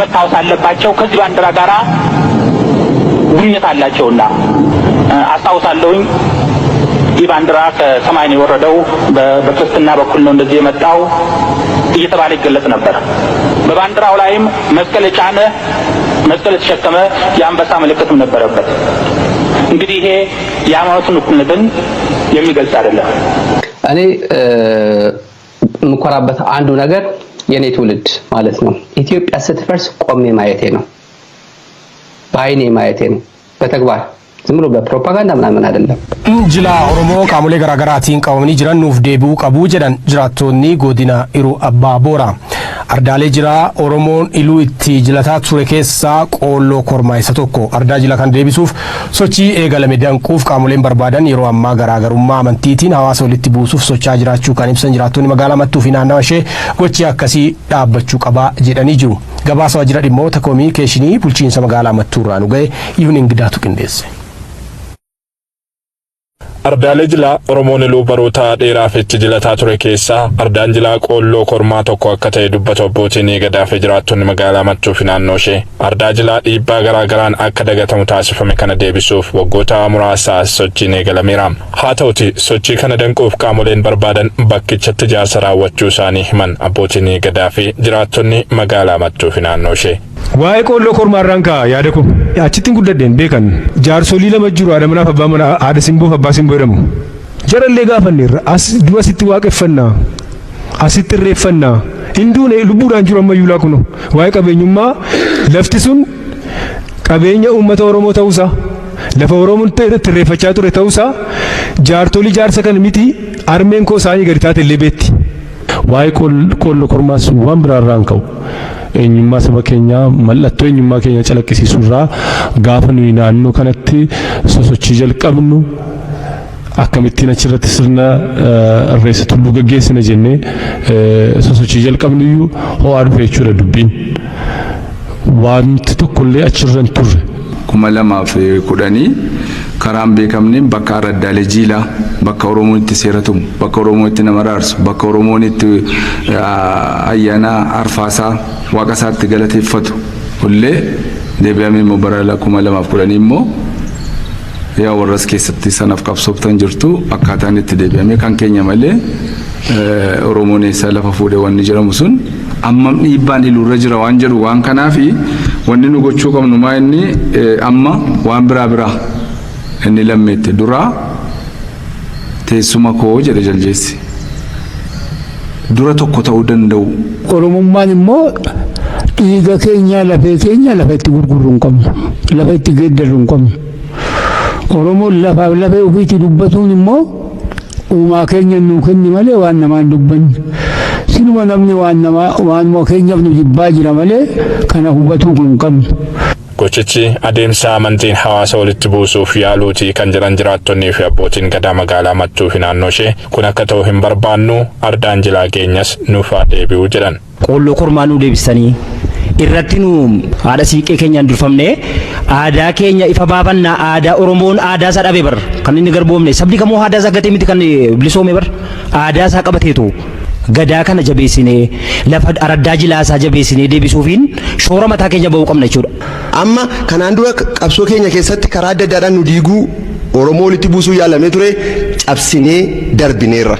መታወስ አለባቸው። ከዚህ ባንዲራ ጋራ ግንኙነት አላቸውና አስታውሳለሁኝ። ይህ ባንዲራ ከሰማይ ነው የወረደው፣ በክርስትና በኩል ነው እንደዚህ የመጣው እየተባለ ይገለጽ ነበር። በባንዲራው ላይም መስቀል የጫነ መስቀል የተሸከመ የአንበሳ ምልክትም ነበረበት። እንግዲህ ይሄ የሃይማኖትን እኩልነትን የሚገልጽ አይደለም። እኔ የምኮራበት አንዱ ነገር የኔ ትውልድ ማለት ነው ኢትዮጵያ ስትፈርስ ቆሜ ማየቴ ነው፣ በአይኔ ማየቴ ነው፣ በተግባር ዝም ብሎ በፕሮፓጋንዳ ምናምን አይደለም። ጅላ ኦሮሞ ቃሙሌ ገራገራቲን ቀወምኒ ጅራን ኑፍ ዴቡ ቀቡ ጀዳን ጅራቶኒ ጎዲና ኢሩ አባ ቦራ አርዳሌ ጅራ ኦሮሞን ኢሉ ኢቲ ጅላታ ቱሬ ኬሳ ቆሎ ኮርማይሰ ቶኮ አርዳ ጅላ ካን ዴቢሱፍ ሶቺ ኤገለሜ ዳንቁፍ ቃሙሌን በርባዳን የሮ አማ ገራገሩማ አመንቲቲን ሐዋሳ ወልቲ ቡሱፍ ሶቻ ጅራቹ ካን ኢብሰን ጅራቶኒ መጋላ መቱ ፊናናወሼ ጎቺ አከሲ ዳበቹ ቀባ ጀዳኒ ጅሩ ገባሳ ጅራ ዲሞ ተኮሚኒኬሽኒ ቡልቺንሰ መጋላ መቱራኑ ገ ይሁን እንግዳቱ ቅንዴስ Ardaalee jilaa Oromoon iluu baroota dheeraaf itti jilataa ture keessaa ardaan jilaa qoolloo kormaa tokko akka ta'e dubbatu abbootiin Gadaa fi jiraattonni magaalaa Mattuu fi naannoo ishee. Ardaa jilaa dhiibbaa garaagaraan akka dagatamu taasifame kana deebisuuf waggoota muraasaa sochiin eegalameera. Haa ta'uti sochii kana danquuf qaamoleen barbaadan bakkichatti ijaarsa raawwachuu isaanii himan abbootiin Gadaa fi jiraattonni magaalaa Mattuu fi naannoo ishee. Waa'ee qoolloo kormaarraan kaa yaada ko achittiin guddadheen beekan jaarsolii lama jiru haadha manaaf abbaa mana haadha simboof abbaa simboo jedhamu jarallee gaafanneerra as dura asitti waaqeffannaa asitti irreeffannaa hinduun lubbuudhaan jiru ammayyuu laa kuno waa'ee qabeenyummaa lafti sun qabeenya uummata Oromoo ta'uusaa lafa Oromoon itti irreeffachaa ture ta'uusaa jaartolii jaarsa kan miti armeen koo isaanii gadi taate illee beetti. Waa'ee qoolloo kormaas waan biraarraan ka'u eenyummaa saba keenyaa mallattoo eenyummaa keenya calaqqisiisuurraa gaafa nuyi naannoo kanatti sosochii jalqabnu akkamittiin achirratti sirna irreessa tulluu gaggeessina jennee sosochii jalqabnuyyuu ho'aa dhufe jechuudha dubbiin. Wanti tokkollee achirra hin turre. 2010 karaan beekamneen bakka Araddaalee Jiilaa bakka Oromoon itti seeratumu bakka Oromoon itti nama raarsu bakka Oromoon itti ayyaana arfaasaa waaqa isaatti galateeffatu illee deebi'amee immoo bara 2010 immoo yaa warras keessatti sanaaf qabsooftan jirtu akkaataan itti deebi'amee kan keenya malee Oromoon eessa lafa fuudhee wanni jedhamu sun ammam dhiibbaan ilurra jira waan jedhu waan kanaafi wanni nu gochuu qabnu maa inni amma waan biraa inni lammeetti duraa teessuma koo jedhe jaljeessi dura tokko ta'uu danda'u. Oromummaan immoo dhiiga keenya lafee keenya lafa itti gurgurru hin qabnu lafa itti geeddarru hin qabnu. Oromoon lafaaf lafee ofiitti dubbatuun immoo uumaa keenya nuu kenni malee waan namaan dubbanne. Sinuma namni waan keenyaaf nu jibbaa jira malee kana hubatuu hin qabnu. Gochichi adeemsa amantiin hawaasa walitti buusuuf yaaluutii kan jiran jiraattonnii fi abbootiin Gadaa magaalaa Mattuu fi naannoo ishee kun akka ta'u hin barbaannu ardaan jilaa keenyas nuuf haa deebi'u jedhan. Qoolloo kormaa nuu deebisanii irratti nu haadha siiqee keenyaan durfamne aadaa keenya ifa baafannaa aadaa Oromoon aadaa isaa dhabe bar kan inni garboomne sabni kamuu aadaa isaa gatee miti kan bilisoome bar aadaa isaa qabateetu. Gadaa kana jabeessinee lafa Araddaa Jilaasaa jabeessinee deebisuufiin shoora mataa keenya ba'uu qabna jechuudha. Amma kanaan dura qabsoo keenya keessatti karaa adda addaadhaan nu diiguu Oromoo walitti buusuu yaalamee ture cabsinee darbineerra.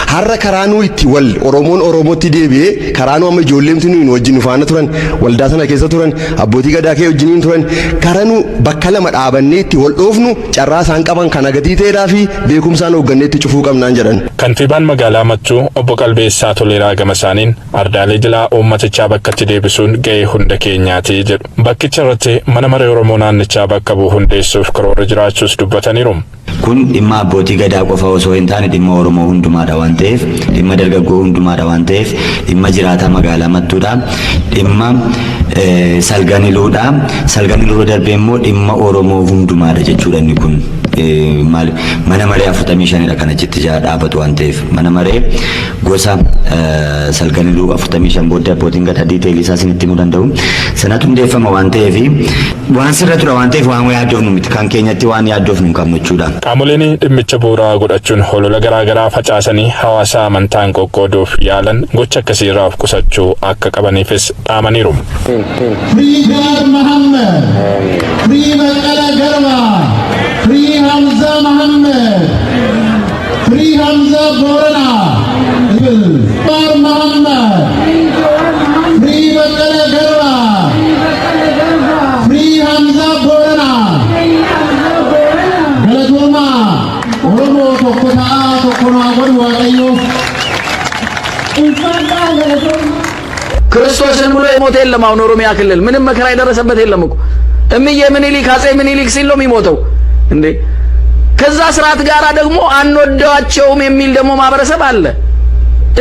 Har'a karaa nu itti wal Oromoon Oromootti deebi'ee karaa nu amma ijoolleemti nu wajjin faana turan waldaa sana keessa turan abbootii Gadaa kee wajjiniin turan karaa nu bakka lama dhaabannee itti wal dhoofnu carraa isaan qaban kana gatii ta'eedhaa fi beekumsaan hoogganee itti cufuu qabnaan jedhan. Kantiibaan magaalaa Mattuu obbo Qalbeessaa Toleeraa gama isaaniin ardaalee jilaa uummatichaa bakkatti deebisuun ga'ee hunda keenyaati jedhu. Bakkicha irratti mana maree Oromoo naannichaa bakka bu'u hundeessuuf karoora jiraachuus dubbataniiru. Kun dhimma abbootii Gadaa qofa osoo hin taane dhimma Oromoo hundumaadha waan ta'eef dhimma dargaggoo hundumaadha waan ta'eef dhimma jiraataa magaalaa Mattuudha dhimma salganiluudha salganiluudha darbee immoo dhimma Oromoo hundumaadha jechuudha inni kun. mana maree 45 kana achitti dhaabatu waan ta'eef mana maree gosa salganiluu 45 booda abbootiin gadaa diiteelii isaa isinitti himuu danda'u. Sanatu hundeeffama waan ta'eef waan sirra ture waan ta'eef waan yaaddoofnu miti kan keenyatti waan yaaddoofnu hin qabnu jechuudha. Qaamoleen dhimmicha bu'uuraa godhachuun holola garaagaraa facaasanii hawaasa amantaan qoqqooduuf yaalan gocha akkasii irraa of qusachuu akka qabaniifis dhaamaniiru. Free Muhammad, Free Baqqala Garba, Free Hamza Muhammad, Free Hamza Borana, Free Muhammad, Free Baqqala Garba, Free Hamza Borana, Galatuma, Oromo tokko ta'a tokko naa godhu Waaqayyo. ክርስቶስን ብሎ የሞተ የለም። አሁን ኦሮሚያ ክልል ምንም መከራ የደረሰበት የለም እኮ እምዬ ምኒልክ አጼ ምኒልክ ሲል ነው የሚሞተው እንዴ። ከዛ ስርዓት ጋራ ደግሞ አንወደዋቸውም የሚል ደግሞ ማህበረሰብ አለ።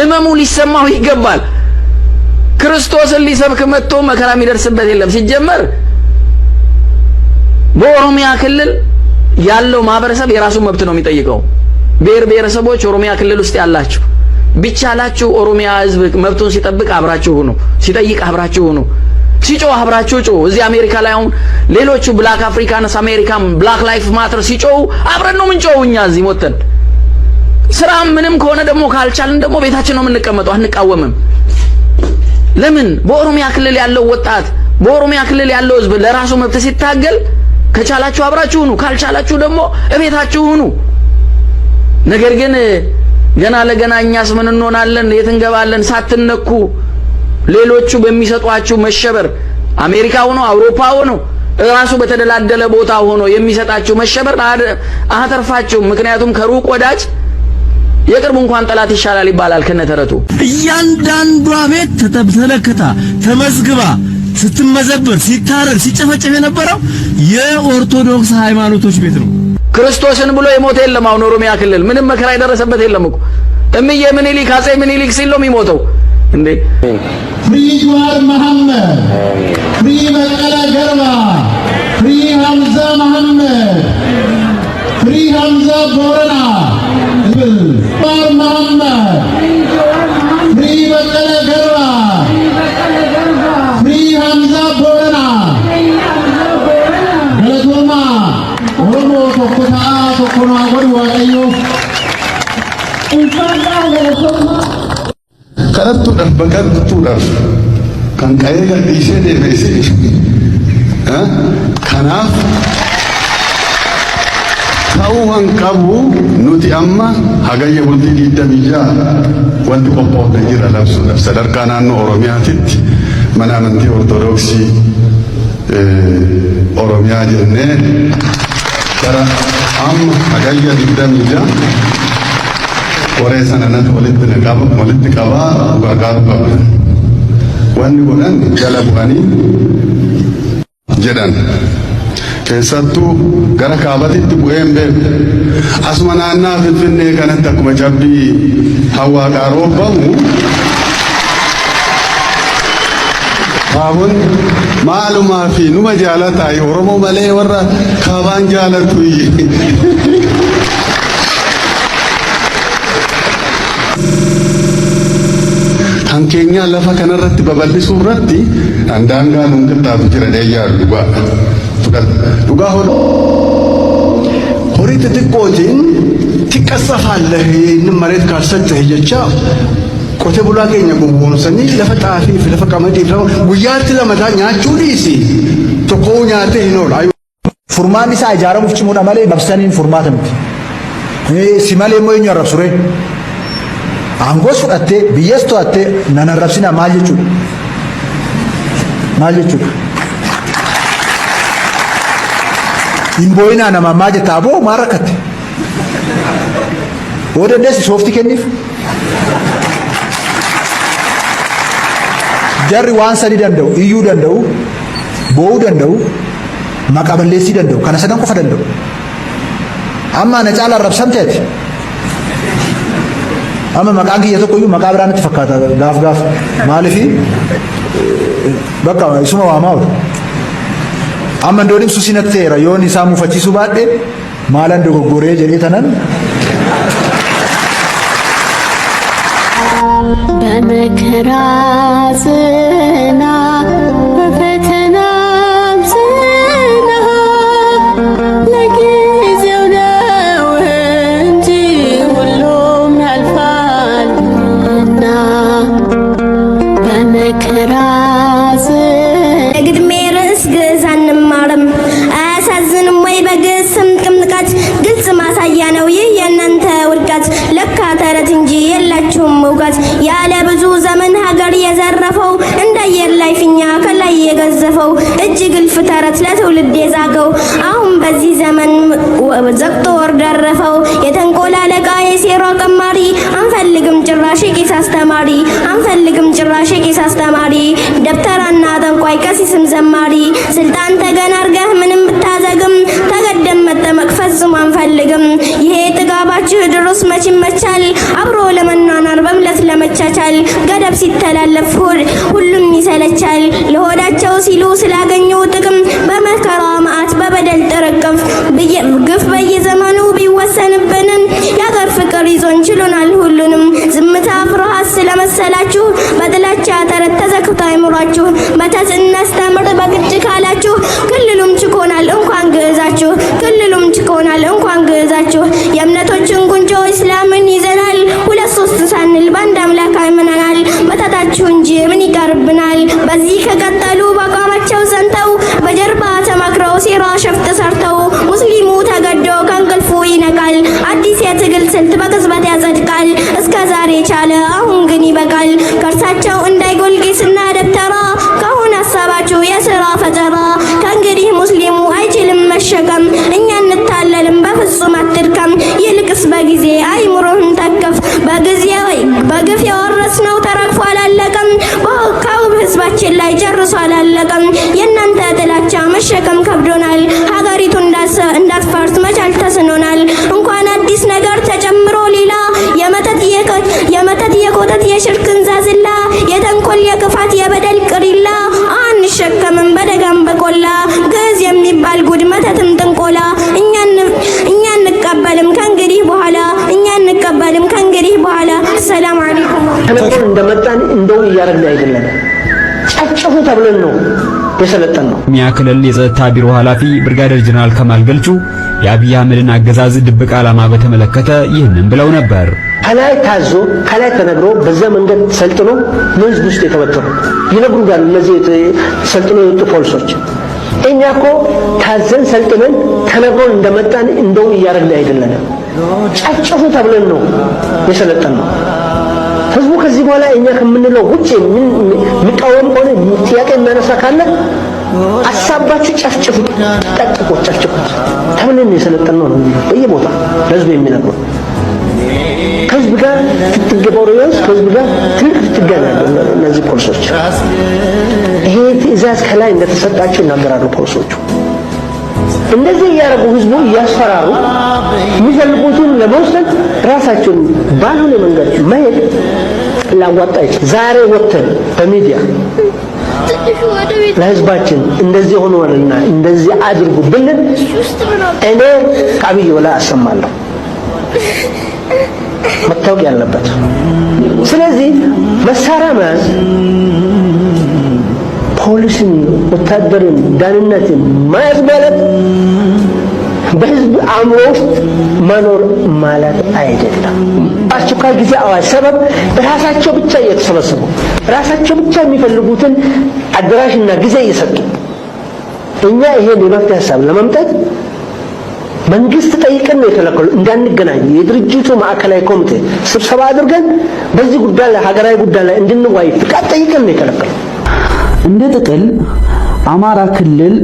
እመሙ ሊሰማው ይገባል። ክርስቶስን ሊሰብክ መጥቶ መከራ የሚደርስበት የለም። ሲጀመር በኦሮሚያ ክልል ያለው ማህበረሰብ የራሱ መብት ነው የሚጠይቀው። ብሔር ብሔረሰቦች ኦሮሚያ ክልል ውስጥ ያላችሁ ቢቻላችሁ ኦሮሚያ ህዝብ መብቱን ሲጠብቅ አብራችሁ ሁኑ፣ ሲጠይቅ አብራችሁ ሁኑ፣ ሲጮህ አብራችሁ ጮሁ። እዚህ አሜሪካ ላይ አሁን ሌሎቹ ብላክ አፍሪካንስ አሜሪካን ብላክ ላይፍ ማተር ሲጮሁ አብረን ነው የምንጮሁ። እኛ እዚህ ሞተን ስራ ምንም ከሆነ ደግሞ ካልቻልን ደግሞ ቤታችን ነው የምንቀመጠው፣ አንቃወምም። ለምን በኦሮሚያ ክልል ያለው ወጣት በኦሮሚያ ክልል ያለው ህዝብ ለራሱ መብት ሲታገል ከቻላችሁ አብራችሁ ሁኑ፣ ካልቻላችሁ ደግሞ እቤታችሁ ሁኑ። ነገር ግን ገና ለገና እኛስ ምን እንሆናለን የት እንገባለን ሳትነኩ ሌሎቹ በሚሰጧችሁ መሸበር አሜሪካ ሆኖ አውሮፓ ሆኖ ራሱ በተደላደለ ቦታ ሆኖ የሚሰጣችሁ መሸበር አተርፋችሁ። ምክንያቱም ከሩቅ ወዳጅ የቅርብ እንኳን ጠላት ይሻላል ይባላል ከነተረቱ። እያንዳንዷ ቤት ተተለክታ ተመዝግባ ስትመዘበር ሲታረድ ሲጨፈጨፍ የነበረው የኦርቶዶክስ ሃይማኖቶች ቤት ነው። ክርስቶስን ብሎ የሞተ የለም። አሁን ኦሮሚያ ክልል ምንም መከራ የደረሰበት የለም እኮ እምዬ ምኒልክ አጼ ምኒልክ ሲል ነው የሚሞተው እንዴ። ፍሪ ጀዋር መሐመድ፣ ፍሪ በቀለ ገርባ፣ ፍሪ ሐምዛ መሐመድ፣ ፍሪ ሐምዛ ቦረና፣ ጀዋር መሐመድ፣ ፍሪ በቀለ ገርባ፣ ፍሪ ሐምዛ ቦረና፣ ገለቶማ ኦሮሞ tokko ta'a tokko naa godhu Waaqayyo. Kadhattuudhaaf baqattuudhaaf kan qa'ee gadhiisee deebi'ee kanaaf ta'uu waan qabu nuti amma hagayya bultii 26 wanti qophoofne jira labsuudhaaf sadarkaa naannoo Oromiyaatitti mana amantii Ortodoksii Oromiyaa jennee Kara amma hagayya 26 koree sananatu walitti qabaa gargaaru qabna. Wanni godhan jala bu'anii jedhan keessattuu gara kaabatitti bu'een beeku. Asuma naannaa Finfinnee kanatti akkuma cabbii hawwaaqaa roobbamu Kaabon maalumaa fi numa jaalataa Oromoo malee warra kaabaan jaalatu kan keenya lafa kanarratti babal'isuu irratti daangaa nuun qixxaatu jira dheeyyaa dhugaa horii xixiqqootiin xiqqassafaallee inni mareet kaalsatte jecha qotee bulaa keenya gowwoomsanii lafa xaafii fi lafa qamadii guyyaatti lamataa nyaachuu dhiisi tokko nyaatee hin oolu. Furmaan isaa ijaaramuuf cimuudha malee babsaniin furmaata miti. Si malee immoo eenyu arrabsure? Aangoos fudhattee biyyees to'attee nan arrabsina maal jechuudha? Maal jechuudha? Hin boo'inaa nama maa jettaa boo maa rakkatte? Yoo dandeessi soofti kenniif? Jarri waan sadii danda'u, iyyuu danda'u, boo'uu danda'u, maqaa balleessii danda'u, kana sadan qofa danda'u. Amma na caala arrabsamteeti. Amma maqaan kiyya tokko iyyuu maqaa biraanitti fakkaata gaaf maaliifi bakka isuma waamaa oolu. amma ndonim susinatteera yoon isaa mufachiisu baadhe maalan dogoggoree jedhee tanan በመከራ ጽና በፈተናም ጽና ለጊዜው ነው እንጂ ሁሉም ያልፋልና በመከራ ግድሜ ርዕስ ግዕዝ አንማርም አያሳዝንም ወይ በግዕዝ ስም ቅምጥቃት ግልጽ ማሳያ ነው ይህ የእናንተ ውድቀት ለካ ተረት እንጂ የላችሁም እውቀት ያለ ብዙ ዘመን ሀገር የዘረፈው እንዳየር ላይ ፊኛ ከላይ የገዘፈው እጅግ እልፍ ተረት ለትውልድ የዛገው አሁን በዚህ ዘመን ዘግቶ ወር ደረፈው የተንኮል አለቃ የሴራ ቀማሪ አንፈልግም ጭራሽ ቄስ አስተማሪ አንፈልግም ጭራሽ ቄስ አስተማሪ ደብተራና ጠንቋይ ቀሲስም ዘማሪ ስልጣን ተገን አርገህ ምንም ብታዘግም ተገደም መጠመቅ ፈጽሞ አንፈልግም ይሄ ጥጋባችሁ ድሮስ መች ይመቻል አብሮ ለመናናር በምለት ለመቻቻል ገደብ ሲተላለፍ ሁሉም ይሰለቻል ለሆዳቸው ሲሉ ስላገኙ ጥቅም በመከራ መዓት በበደል ጥርቅም ግፍ በየዘመኑ ቢወሰንብንም ያገር ፍቅር ይዞን ችሎናል ሁሉንም ዝምታ ፍርሃት ስለመሰላችሁ በጥላቻ ተረት ተዘክቶ አይምሯችሁ መተት እናስተምር በግድ ካላችሁ ክልሉም ችኮናል እንኳን ግዕዛችሁ ክልሉም ችኮናል እንኳን ግዕዛችሁ የእምነቶችን ጉንጮ እስላምን ይዘናል ሁለት ሶስት ሳንል በአንድ አምላክ አምነናል መተታችሁ እንጂ ምን ይቀርብናል በዚህ ከቀጠሉ በአቋማቸው ጸንተው በጀርባ ተማክረው ሴራ ሸፍጥ ሰርተው ሙስሊሙ ተገዶ ከእንቅልፉ ይነቃል አዲስ የትግል ስልት በቅጽበት ያጸድቃል እስከ ዛሬ ቻለ አሁን ግን ይበቃል ከእርሳቸው እንዳይጎል ቄስና ደብተራ ከአሁን ሀሳባችሁ የሥራ ፈጠራ ከእንግዲህ ሙስሊሙ አይችልም መሸከም እኛ እንታለልም በፍጹም አትድከም ይልቅስ በጊዜ አይምሮህን ተከፍ በጊዜ በግፍ የወረስነው ተረግፎ አላለቀም በካውብ ህዝባችን ላይ ጨርሶ አላለቀም የእናንተ ጥላቻ መሸከም ከብዶናል ሀገሪቱ እንዳትፈርስ መቻል ተስኖናል እንኳን አዲስ ነገር ተጨምሮ ሌላ የመተት የኮተት የሽርክን ዛዝላ የተንኮል የክፋት የበደል ቅሪላ አንሸከምም በደጋም በቆላ ግዕዝ የሚባል ጉድ መተትም ጥንቆላ እኛ እንቀበልም ከእንግዲህ በኋላ እኛ እንቀበልም ከእንግዲህ በኋላ ሰላም አለይኩም ተነግሮን እንደመጣን እንደው እያረግን አይደለም ጨጭፉ ተብለን ነው የሰለጠን ነው ኦሮሚያ ክልል የጸጥታ ቢሮ ኃላፊ ብርጋዴር ጀነራል ከማል ገልቹ የአብይ አህመድን አገዛዝ ድብቅ ዓላማ በተመለከተ ይህንን ብለው ነበር ከላይ ታዞ ከላይ ተነግሮ በዛ መንገድ ሰልጥኖ ለህዝብ ውስጥ የተወጠሩ ይነግሩናል እነዚህ ሰልጥኖ የወጡ ፖሊሶች እኛ እኮ ታዘን ሰልጥነን ተነግሮን እንደመጣን እንደው እያረግን አይደለም ጨጭፉ ተብለን ነው የሰለጠን ነው ህዝቡ ከዚህ በኋላ እኛ ከምንለው ውጪ ምን የሚቃወም ሆነ ጥያቄ የሚያነሳ ካለ አሳባችሁ ጨፍጭፉ ጠጥቆ ጨፍጭፉ ተብለን የሰለጠን ነው በየቦታ ለህዝቡ የሚነግሩ ከህዝብ ጋር ትገበሩስ ከህዝብ ጋር ትልቅ ትገናኙ እነዚህ ፖሊሶች ይሄ ትዕዛዝ ከላይ እንደተሰጣቸው ይናገራሉ ፖሊሶቹ እንደዚህ ያረጉ ህዝቡ ያስፈራሩ የሚፈልጉትን ለመውሰድ ራሳቸውን ባልሆነ መንገድ መሄድ ላዋጣይ ዛሬ ወጥተን በሚዲያ ለህዝባችን እንደዚህ ሆኖልና እንደዚህ አድርጉ ብለን እኔ ከአብይ በላይ አሰማለሁ መታወቅ ያለበት ስለዚህ መሳሪያ መያዝ ፖሊስን ወታደርን ዳንነትን መያዝ ማለት በህዝብ አእምሮ ውስጥ መኖር ማለት አይደለም አስቸኳይ ጊዜ አዋጅ ሰበብ ራሳቸው ብቻ እየተሰበሰቡ ራሳቸው ብቻ የሚፈልጉትን አድራሽና ጊዜ እየሰጡ እኛ ይሄን የመፍትሄ ሀሳብ ለማምጣት መንግስት ጠይቀን ነው የተለከሉ እንዳንገናኝ የድርጅቱ ማዕከላዊ ኮሚቴ ስብሰባ አድርገን በዚህ ጉዳይ ላይ ሀገራዊ ጉዳይ ላይ እንድንወያይ ፍቃድ ጠይቀን ነው የተለከሉ እንደ ጥቅል አማራ ክልል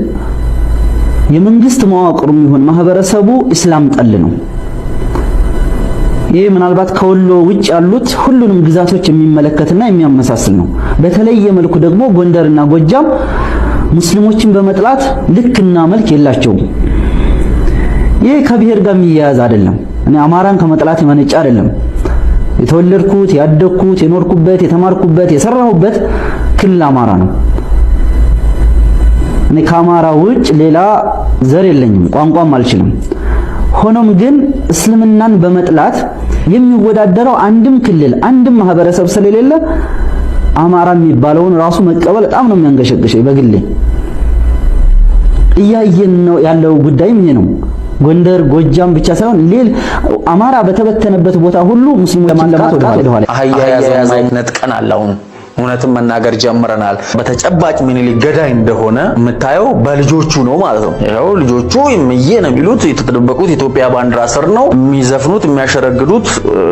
የመንግስት መዋቅሩም ይሁን ማህበረሰቡ እስላም ጠል ነው ይህ ምናልባት ከወሎ ውጭ ያሉት ሁሉንም ግዛቶች የሚመለከትና የሚያመሳስል ነው በተለየ መልኩ ደግሞ ጎንደርና ጎጃም ሙስሊሞችን በመጥላት ልክና መልክ የላቸውም ይህ ከብሔር ጋር የሚያያዝ አይደለም እኔ አማራን ከመጥላት የመነጨ አይደለም የተወለድኩት ያደግኩት የኖርኩበት የተማርኩበት የሰራሁበት ክልል አማራ ነው እኔ ከአማራ ውጭ ሌላ ዘር የለኝም፣ ቋንቋም አልችልም። ሆኖም ግን እስልምናን በመጥላት የሚወዳደረው አንድም ክልል አንድም ማህበረሰብ ስለሌለ አማራ የሚባለውን ራሱ መቀበል በጣም ነው የሚያንገሸግሸኝ። በግሌ እያየን ነው ያለው ጉዳይም ይሄ ነው። ጎንደር ጎጃም ብቻ ሳይሆን ሌላ አማራ በተበተነበት ቦታ ሁሉ ሙስሊሞችን ለማጥቃት ወደኋላ አህያ ያዘው ነጥቀን አላውን እውነትም መናገር ጀምረናል። በተጨባጭ ምኒልክ ገዳይ እንደሆነ የምታየው በልጆቹ ነው ማለት ነው። ያው ልጆቹ ይምዬ ነው የሚሉት የተደበቁት ኢትዮጵያ ባንዲራ ስር ነው የሚዘፍኑት የሚያሸረግዱት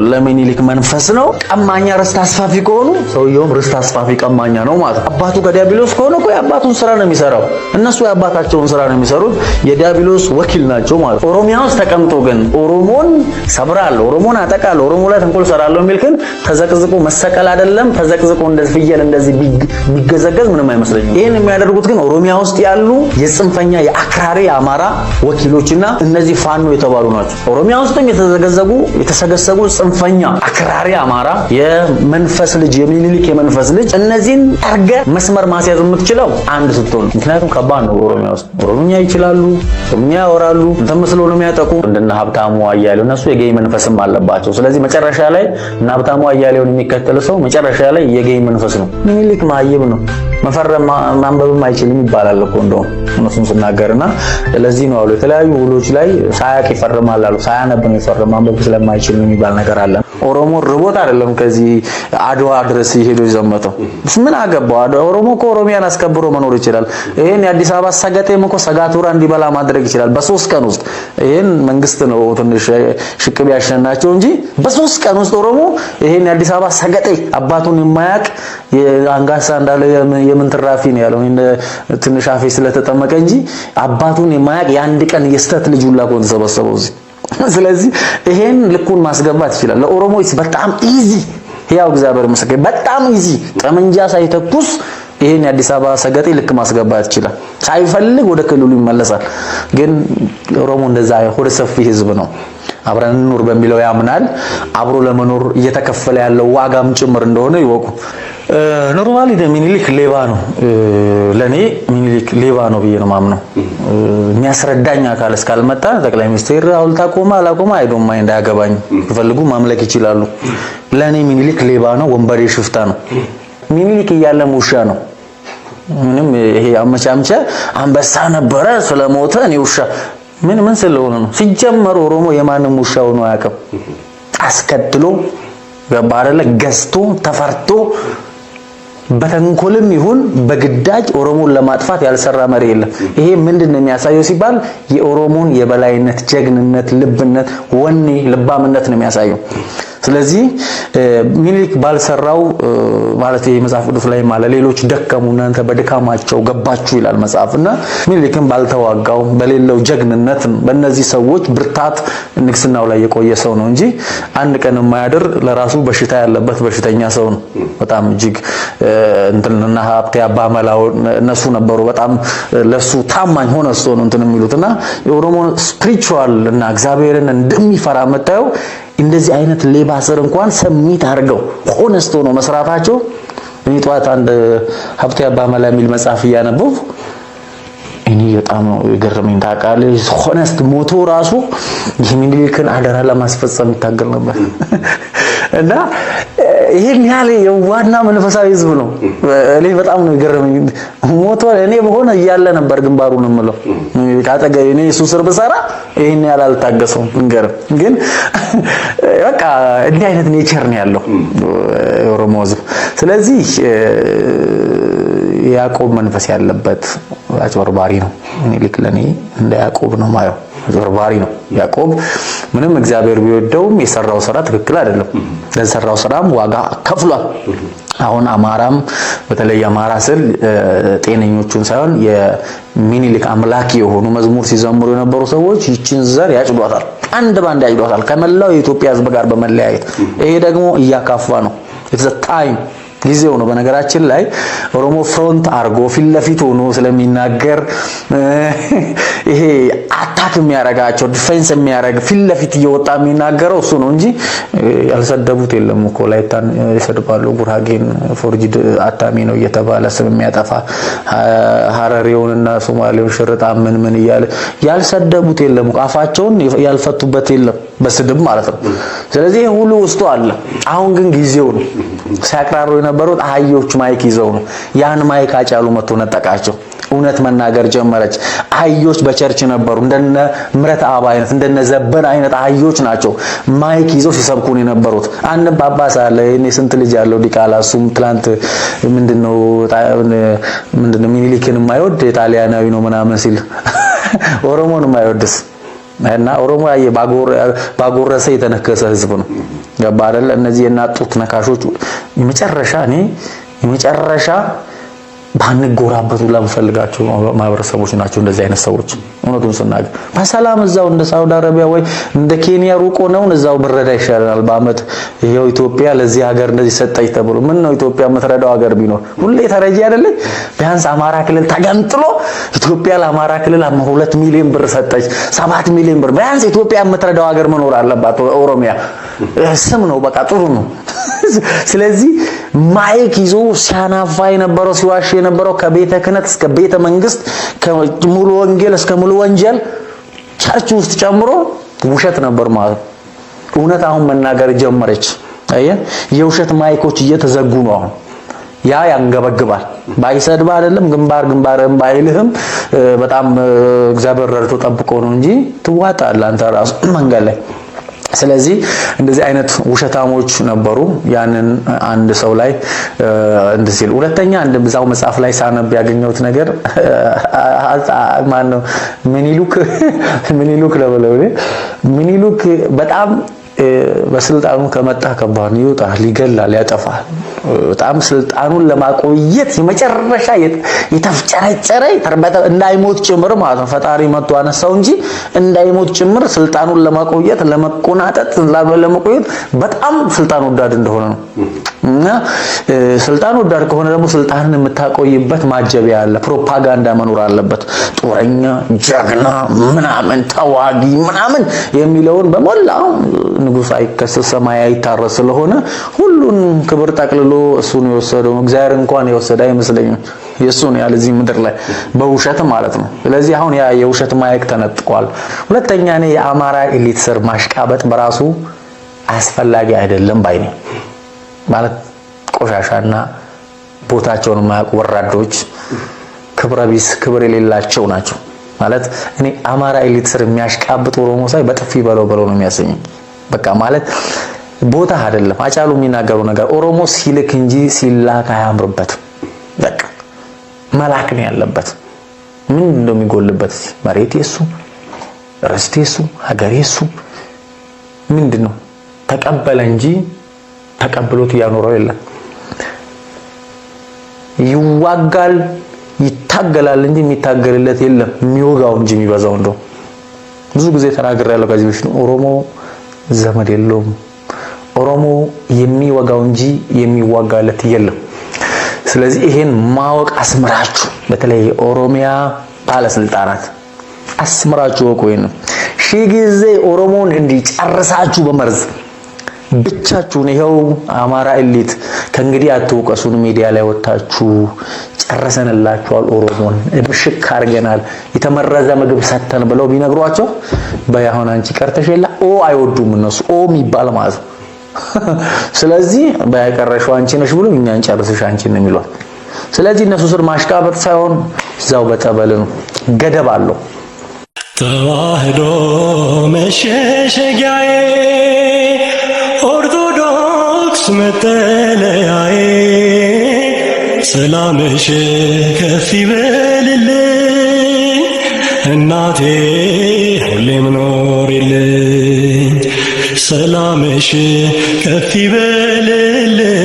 ለምኒልክ መንፈስ ነው። ቀማኛ ርስት አስፋፊ ከሆኑ ሰውየውም ርስት አስፋፊ ቀማኛ ነው ማለት ነው። አባቱ ከዲያብሎስ ከሆነ እኮ የአባቱን ስራ ነው የሚሰራው። እነሱ የአባታቸውን ስራ ነው የሚሰሩት፣ የዲያብሎስ ወኪል ናቸው ማለት ነው። ኦሮሚያ ውስጥ ተቀምጦ ግን ኦሮሞን ሰብራለሁ፣ ኦሮሞን አጠቃለሁ፣ ኦሮሞ ላይ ተንኮል ሰራለሁ የሚል ግን ተዘቅዝቆ መሰቀል አይደለም ተዘቅዝቆ ፍየል እንደዚህ ቢገዘገዝ ምንም አይመስለኝም። ይሄን የሚያደርጉት ግን ኦሮሚያ ውስጥ ያሉ የጽንፈኛ የአክራሪ አማራ ወኪሎችና እነዚህ ፋኖ የተባሉ ናቸው። ኦሮሚያ ውስጥም የተሰገሰጉ ጽንፈኛ አክራሪ አማራ የመንፈስ ልጅ የሚኒሊክ የመንፈስ ልጅ እነዚህን አርገ መስመር ማስያዝ የምትችለው አንድ ስትሆን፣ ምክንያቱም ከባድ ነው። ኦሮሚያ ውስጥ ኦሮምኛ ይችላሉ፣ ኦሮምኛ ያወራሉ፣ እንትን መስለው ነው የሚያጠቁ። እንደነ ሀብታሙ አያሌው እነሱ የጌይ መንፈስም አለባቸው። ስለዚህ መጨረሻ ላይ እና ሀብታሙ አያሌውን የሚከተል ሰው መጨረሻ ላይ የጌይ መንፈስ ነው። ምኒልክ ማይብ ነው፣ መፈረም ማንበብም አይችልም ይባላል እኮ እንደውም እነሱም ሲናገርና ለዚህ ነው አሉ የተለያዩ ውሎች ላይ ሳያቅ ይፈርማል አሉ። ሳያነብ ነው ይፈርም ማንበብ ስለማይችል የሚባል ነገር አለ። ኦሮሞ ርቦት አይደለም ከዚህ አድዋ ድረስ ይሄዶ ይዘመተው ምን አገባው? ኦሮሞ እኮ ኦሮሚያን አስከብሮ መኖር ይችላል። ይሄን የአዲስ አበባ ሰገጤም እኮ ሰጋቱራ እንዲበላ ማድረግ ይችላል በ3 ቀን ውስጥ። ይሄን መንግስት ነው ትንሽ ሽቅብ ያሸናቸው እንጂ በ3 ቀን ውስጥ ኦሮሞ ይሄን የአዲስ አበባ ሰገጤ አባቱን የማያቅ የአንጋሳ እንዳለ የምን ትራፊ ነው ያለው ትንሽ አፌ ስለተጠመቀ እንጂ አባቱን የማያቅ የአንድ ቀን የስተት ልጅ ሁላ ቆን ተሰበሰበው እዚህ። ስለዚህ ይሄን ልኩን ማስገባት ይችላል። ለኦሮሞስ በጣም ኢዚ ያው እግዚአብሔር መስከረ በጣም ኢዚ ጠመንጃ ሳይተኩስ ይሄን የአዲስ አበባ ሰገጤ ልክ ማስገባት ይችላል። ሳይፈልግ ወደ ክልሉ ይመለሳል። ግን ኦሮሞ እንደዛ ሆደ ሰፊ ህዝብ ነው። አብረን እንኑር በሚለው ያምናል። አብሮ ለመኖር እየተከፈለ ያለው ዋጋም ጭምር እንደሆነ ይወቁ። ኖርማሊ ምኒልክ ሌባ ነው። ለኔ ምኒልክ ሌባ ነው ብዬ ነው ማምነው። የሚያስረዳኝ አካል እስካልመጣ ጠቅላይ ሚኒስትር ሐውልት አቆማ አላቆማ አይዶማ እንዳያገባኝ ይፈልጉ ማምለክ ይችላሉ። ለኔ ምኒልክ ሌባ ነው፣ ወንበዴ ሽፍታ ነው። ምኒልክ እያለ ውሻ ነው። ምንም ይሄ አመቻምቸ አንበሳ ነበረ ስለሞተ እኔ ውሻ ምን ስለሆነ ነው? ሲጀመር ኦሮሞ የማንም ውሻ ሆኖ አያውቅም። አስከትሎ ገባረለ ገዝቶ ተፈርቶ በተንኮልም ይሁን በግዳጅ ኦሮሞን ለማጥፋት ያልሰራ መሪ የለም። ይሄ ምንድነው የሚያሳየው ሲባል የኦሮሞን የበላይነት፣ ጀግንነት፣ ልብነት፣ ወኔ፣ ልባምነት ነው የሚያሳየው። ስለዚህ ምኒልክ ባልሰራው ማለት ይሄ መጽሐፍ ቅዱስ ላይ ማለት ሌሎች ደከሙ እናንተ በድካማቸው ገባችሁ ይላል መጽሐፍና ምኒልክን ባልተዋጋው በሌለው ጀግንነት በእነዚህ ሰዎች ብርታት ንግስናው ላይ የቆየ ሰው ነው እንጂ አንድ ቀን የማያድር ለራሱ በሽታ ያለበት በሽተኛ ሰው ነው። በጣም እጅግ እንትንና ሀብቴ አባመላው እነሱ ነበሩ በጣም ለሱ ታማኝ ሆነ ሰው ነው እንትን የሚሉትና የኦሮሞ ስፒሪቹዋል እና እግዚአብሔርን እንደሚፈራ መጣው እንደዚህ አይነት ሌባ ስር እንኳን ሰሚት አድርገው ሆነስቶ ነው መስራታቸው። እኔ ጧት አንድ ሀብቴ አባመላ የሚል መጽሐፍ እያነበብኩ እኔ በጣም ነው የገረመኝ። ታውቃለህ ሆነስት ሞቶ ራሱ ምኒልክን አደራ ለማስፈጸም ይታገል ነበር እና ይሄን ያለ የዋና መንፈሳዊ ህዝብ ነው። እኔ በጣም ነው የገረመኝ። ሞቶ እኔ በሆነ እያለ ነበር ግንባሩን ምለው ካጠገብ እኔ እሱ ስር በሰራ ይሄን ያለ አልታገሰውም። ግን በቃ እንዲህ አይነት ኔቸር ነው ያለው የኦሮሞ ህዝብ። ስለዚህ ያዕቆብ መንፈስ ያለበት አጭበርባሪ ነው። ምኒልክ ለኔ እንደ ያዕቆብ ነው ማየው። አጭበርባሪ ነው ያዕቆብ። ምንም እግዚአብሔር ቢወደውም የሰራው ስራ ትክክል አይደለም። ለሰራው ስራም ዋጋ ከፍሏል። አሁን አማራም በተለይ አማራ ስል ጤነኞቹን ሳይሆን የሚኒልክ አምላኪ የሆኑ መዝሙር ሲዘምሩ የነበሩ ሰዎች ይችን ዘር ያጭዷታል፣ አንድ ባንድ ያጭዷታል ከመላው የኢትዮጵያ ህዝብ ጋር በመለያየት። ይሄ ደግሞ እያካፋ ነው። it's a time ጊዜው ነው። በነገራችን ላይ ኦሮሞ ፍሮንት አርጎ ፊት ለፊት ሆኖ ስለሚናገር ይሄ አታክ የሚያረጋቸው ዲፌንስ የሚያረግ ፊት ለፊት እየወጣ የሚናገረው እሱ ነው እንጂ ያልሰደቡት የለም እኮ። ላይታን ይሰድባሉ፣ ጉራጌን ፎርጂድ አታሚ ነው እየተባለ ስም የሚያጠፋ ሐረሪውንና ሶማሌውን ሽርጣ ምን እያለ ያልሰደቡት የለም፣ አፋቸውን ያልፈቱበት የለም በስድብ ማለት ነው። ስለዚህ ሁሉ ውስጡ አለ። አሁን ግን ጊዜው ነው። ሲያቅራሩ የነበሩት አህዮች ማይክ ይዘው ነው። ያን ማይክ አጫሉ መጥቶ ነጠቃቸው። እውነት መናገር ጀመረች። አህዮች በቸርች ነበሩ፣ እንደነ ምረት አባ አይነት እንደነ ዘበን አይነት አህዮች ናቸው ማይክ ይዘው ሲሰብኩን የነበሩት። አንድ ጳጳስ አለ እኔ ስንት ልጅ ያለው ዲቃላ፣ እሱም ትላንት ምንድነው ሚኒሊክን የማይወድ ጣሊያናዊ ነው ምናምን ሲል ኦሮሞን የማይወድስ እና ኦሮሞ ባጎረሰ የተነከሰ ህዝብ ነው። ገባ አይደል? እነዚህ የናጡት ነካሾች የመጨረሻ ባንጎራበቱ ለምፈልጋቸው ማህበረሰቦች ናቸው እንደዚህ አይነት ሰዎች። እውነቱን ስናገር በሰላም እዛው እንደ ሳውዲ አረቢያ ወይ እንደ ኬንያ ሩቆ ነው እዛው ብረዳ ይሻላል። በአመት ይሄው ኢትዮጵያ ለዚህ ሀገር እንደዚህ ሰጠች ተብሎ ምን ነው ኢትዮጵያ የምትረዳው ሀገር ቢኖር ሁሌ ተረጂ አይደለች? ቢያንስ አማራ ክልል ተገንጥሎ ኢትዮጵያ ለአማራ ክልል 2 ሚሊዮን ብር ሰጠች፣ 7 ሚሊዮን ብር ቢያንስ ኢትዮጵያ የምትረዳው ሀገር መኖር አለባት። ኦሮሚያ ስም ነው በቃ ጥሩ ነው። ስለዚህ ማይክ ይዞ ሲያናፋ የነበረው ሲዋሽ የነበረው ከቤተ ክህነት እስከ ቤተ መንግስት ከሙሉ ወንጌል እስከ ሙሉ ወንጀል ቸርች ውስጥ ጨምሮ ውሸት ነበር ማለት። እውነት አሁን መናገር ጀመረች። አየህ የውሸት ማይኮች እየተዘጉ ነው አሁን። ያ ያንገበግባል። ባይሰድባ አይደለም ግንባርም ባይልህም በጣም እግዚአብሔር ረድቶ ጠብቆ ነው እንጂ ትዋጣለህ አንተ ራስ መንገድ ላይ። ስለዚህ እንደዚህ አይነት ውሸታሞች ነበሩ። ያንን አንድ ሰው ላይ እንደዚህ ሁለተኛ አንድ ብዛው መጽሐፍ ላይ ሳነብ ያገኘሁት ነገር ማን ነው ምኒልክ ምኒልክ በጣም በስልጣኑ ከመጣ ከባድ ይወጣል፣ ይገላል፣ ያጠፋል። በጣም ስልጣኑን ለማቆየት የመጨረሻ የተፍጨረጨረ እንዳይሞት ጭምር ማለት ነው። ፈጣሪ መጥቶ አነሳው እንጂ እንዳይሞት ጭምር ስልጣኑን ለማቆየት ለመቆናጠጥ ለመቆየት በጣም ስልጣን ወዳድ እንደሆነ ነው። እና ስልጣን ወዳድ ከሆነ ደግሞ ስልጣንን የምታቆይበት ማጀቢያ አለ፣ ፕሮፓጋንዳ መኖር አለበት። ጦረኛ፣ ጀግና፣ ምናምን ተዋጊ ምናምን የሚለውን በመላው ንጉስ አይከሰስ ሰማይ አይታረስ ስለሆነ ሁሉን ክብር ጠቅልሎ እሱን የወሰደው እግዚአብሔር እንኳን የወሰደ አይመስለኝም። የሱን ያለ እዚህ ምድር ላይ በውሸት ማለት ነው። ስለዚህ አሁን ያ የውሸት ማይክ ተነጥቋል። ሁለተኛ እኔ የአማራ ኤሊት ስር ማሽቃበጥ በራሱ አስፈላጊ አይደለም ባይ ነኝ። ማለት ቆሻሻና ቦታቸውን ማያውቁ ወራዶች ክብረ ቢስ ክብር የሌላቸው ናቸው። ማለት እኔ አማራ ኤሊት ስር የሚያሽቃብጥ ኦሮሞ ሳይ በጥፊ በለው ነው የሚያሰኘኝ። በቃ ማለት ቦታ አይደለም። አጫሉ የሚናገሩ ነገር ኦሮሞ ሲልክ እንጂ ሲላክ አያምርበትም። በቃ መላክ ነው ያለበት። ምን እንደሚጎልበት መሬት የሱ ርስት የሱ ሀገር የሱ ምንድነው ተቀበለ እንጂ ተቀብሎት ያኖረው የለም። ይዋጋል ይታገላል እንጂ የሚታገልለት የለም። የሚወጋው እንጂ የሚበዛው እንደው ብዙ ጊዜ ተናግሬያለሁ ከዚህ በፊት ኦሮሞ ዘመድ የለውም። ኦሮሞ የሚወጋው እንጂ የሚዋጋለት የለም። ስለዚህ ይሄን ማወቅ አስምራችሁ በተለይ ኦሮሚያ ባለስልጣናት አስምራችሁ ወቆይን ሺህ ጊዜ ኦሮሞን እንዲጨርሳችሁ በመርዝ ብቻችሁን ይሄው አማራ ኤሊት ከእንግዲህ አትውቀሱን ሚዲያ ላይ ወጣችሁ ጨርሰንላችኋል፣ ኦሮሞን እብሽክ አርገናል፣ የተመረዘ ምግብ ሰተን ብለው ቢነግሯቸው በያሁን አንቺ ቀርተሽላ አይወዱም እነሱ የሚባል ማለት ነው። ስለዚህ በያቀረሽው አንቺ ነሽ ብሎ እኛን ጨርስሽ አንቺ ነው የሚሏት። ስለዚህ እነሱ ስር ማሽቃበጥ ሳይሆን እዛው በጠበል ነው፣ ገደብ አለው። ተዋህዶ መሸሸጊያዬ ኦርቶዶክስ መጠለያዬ ሰላምሽ ከፍ ይበልልኝ እናቴ ሁሌም ኖሪልኝ ሰላምሽ ከፍ ይበልልኝ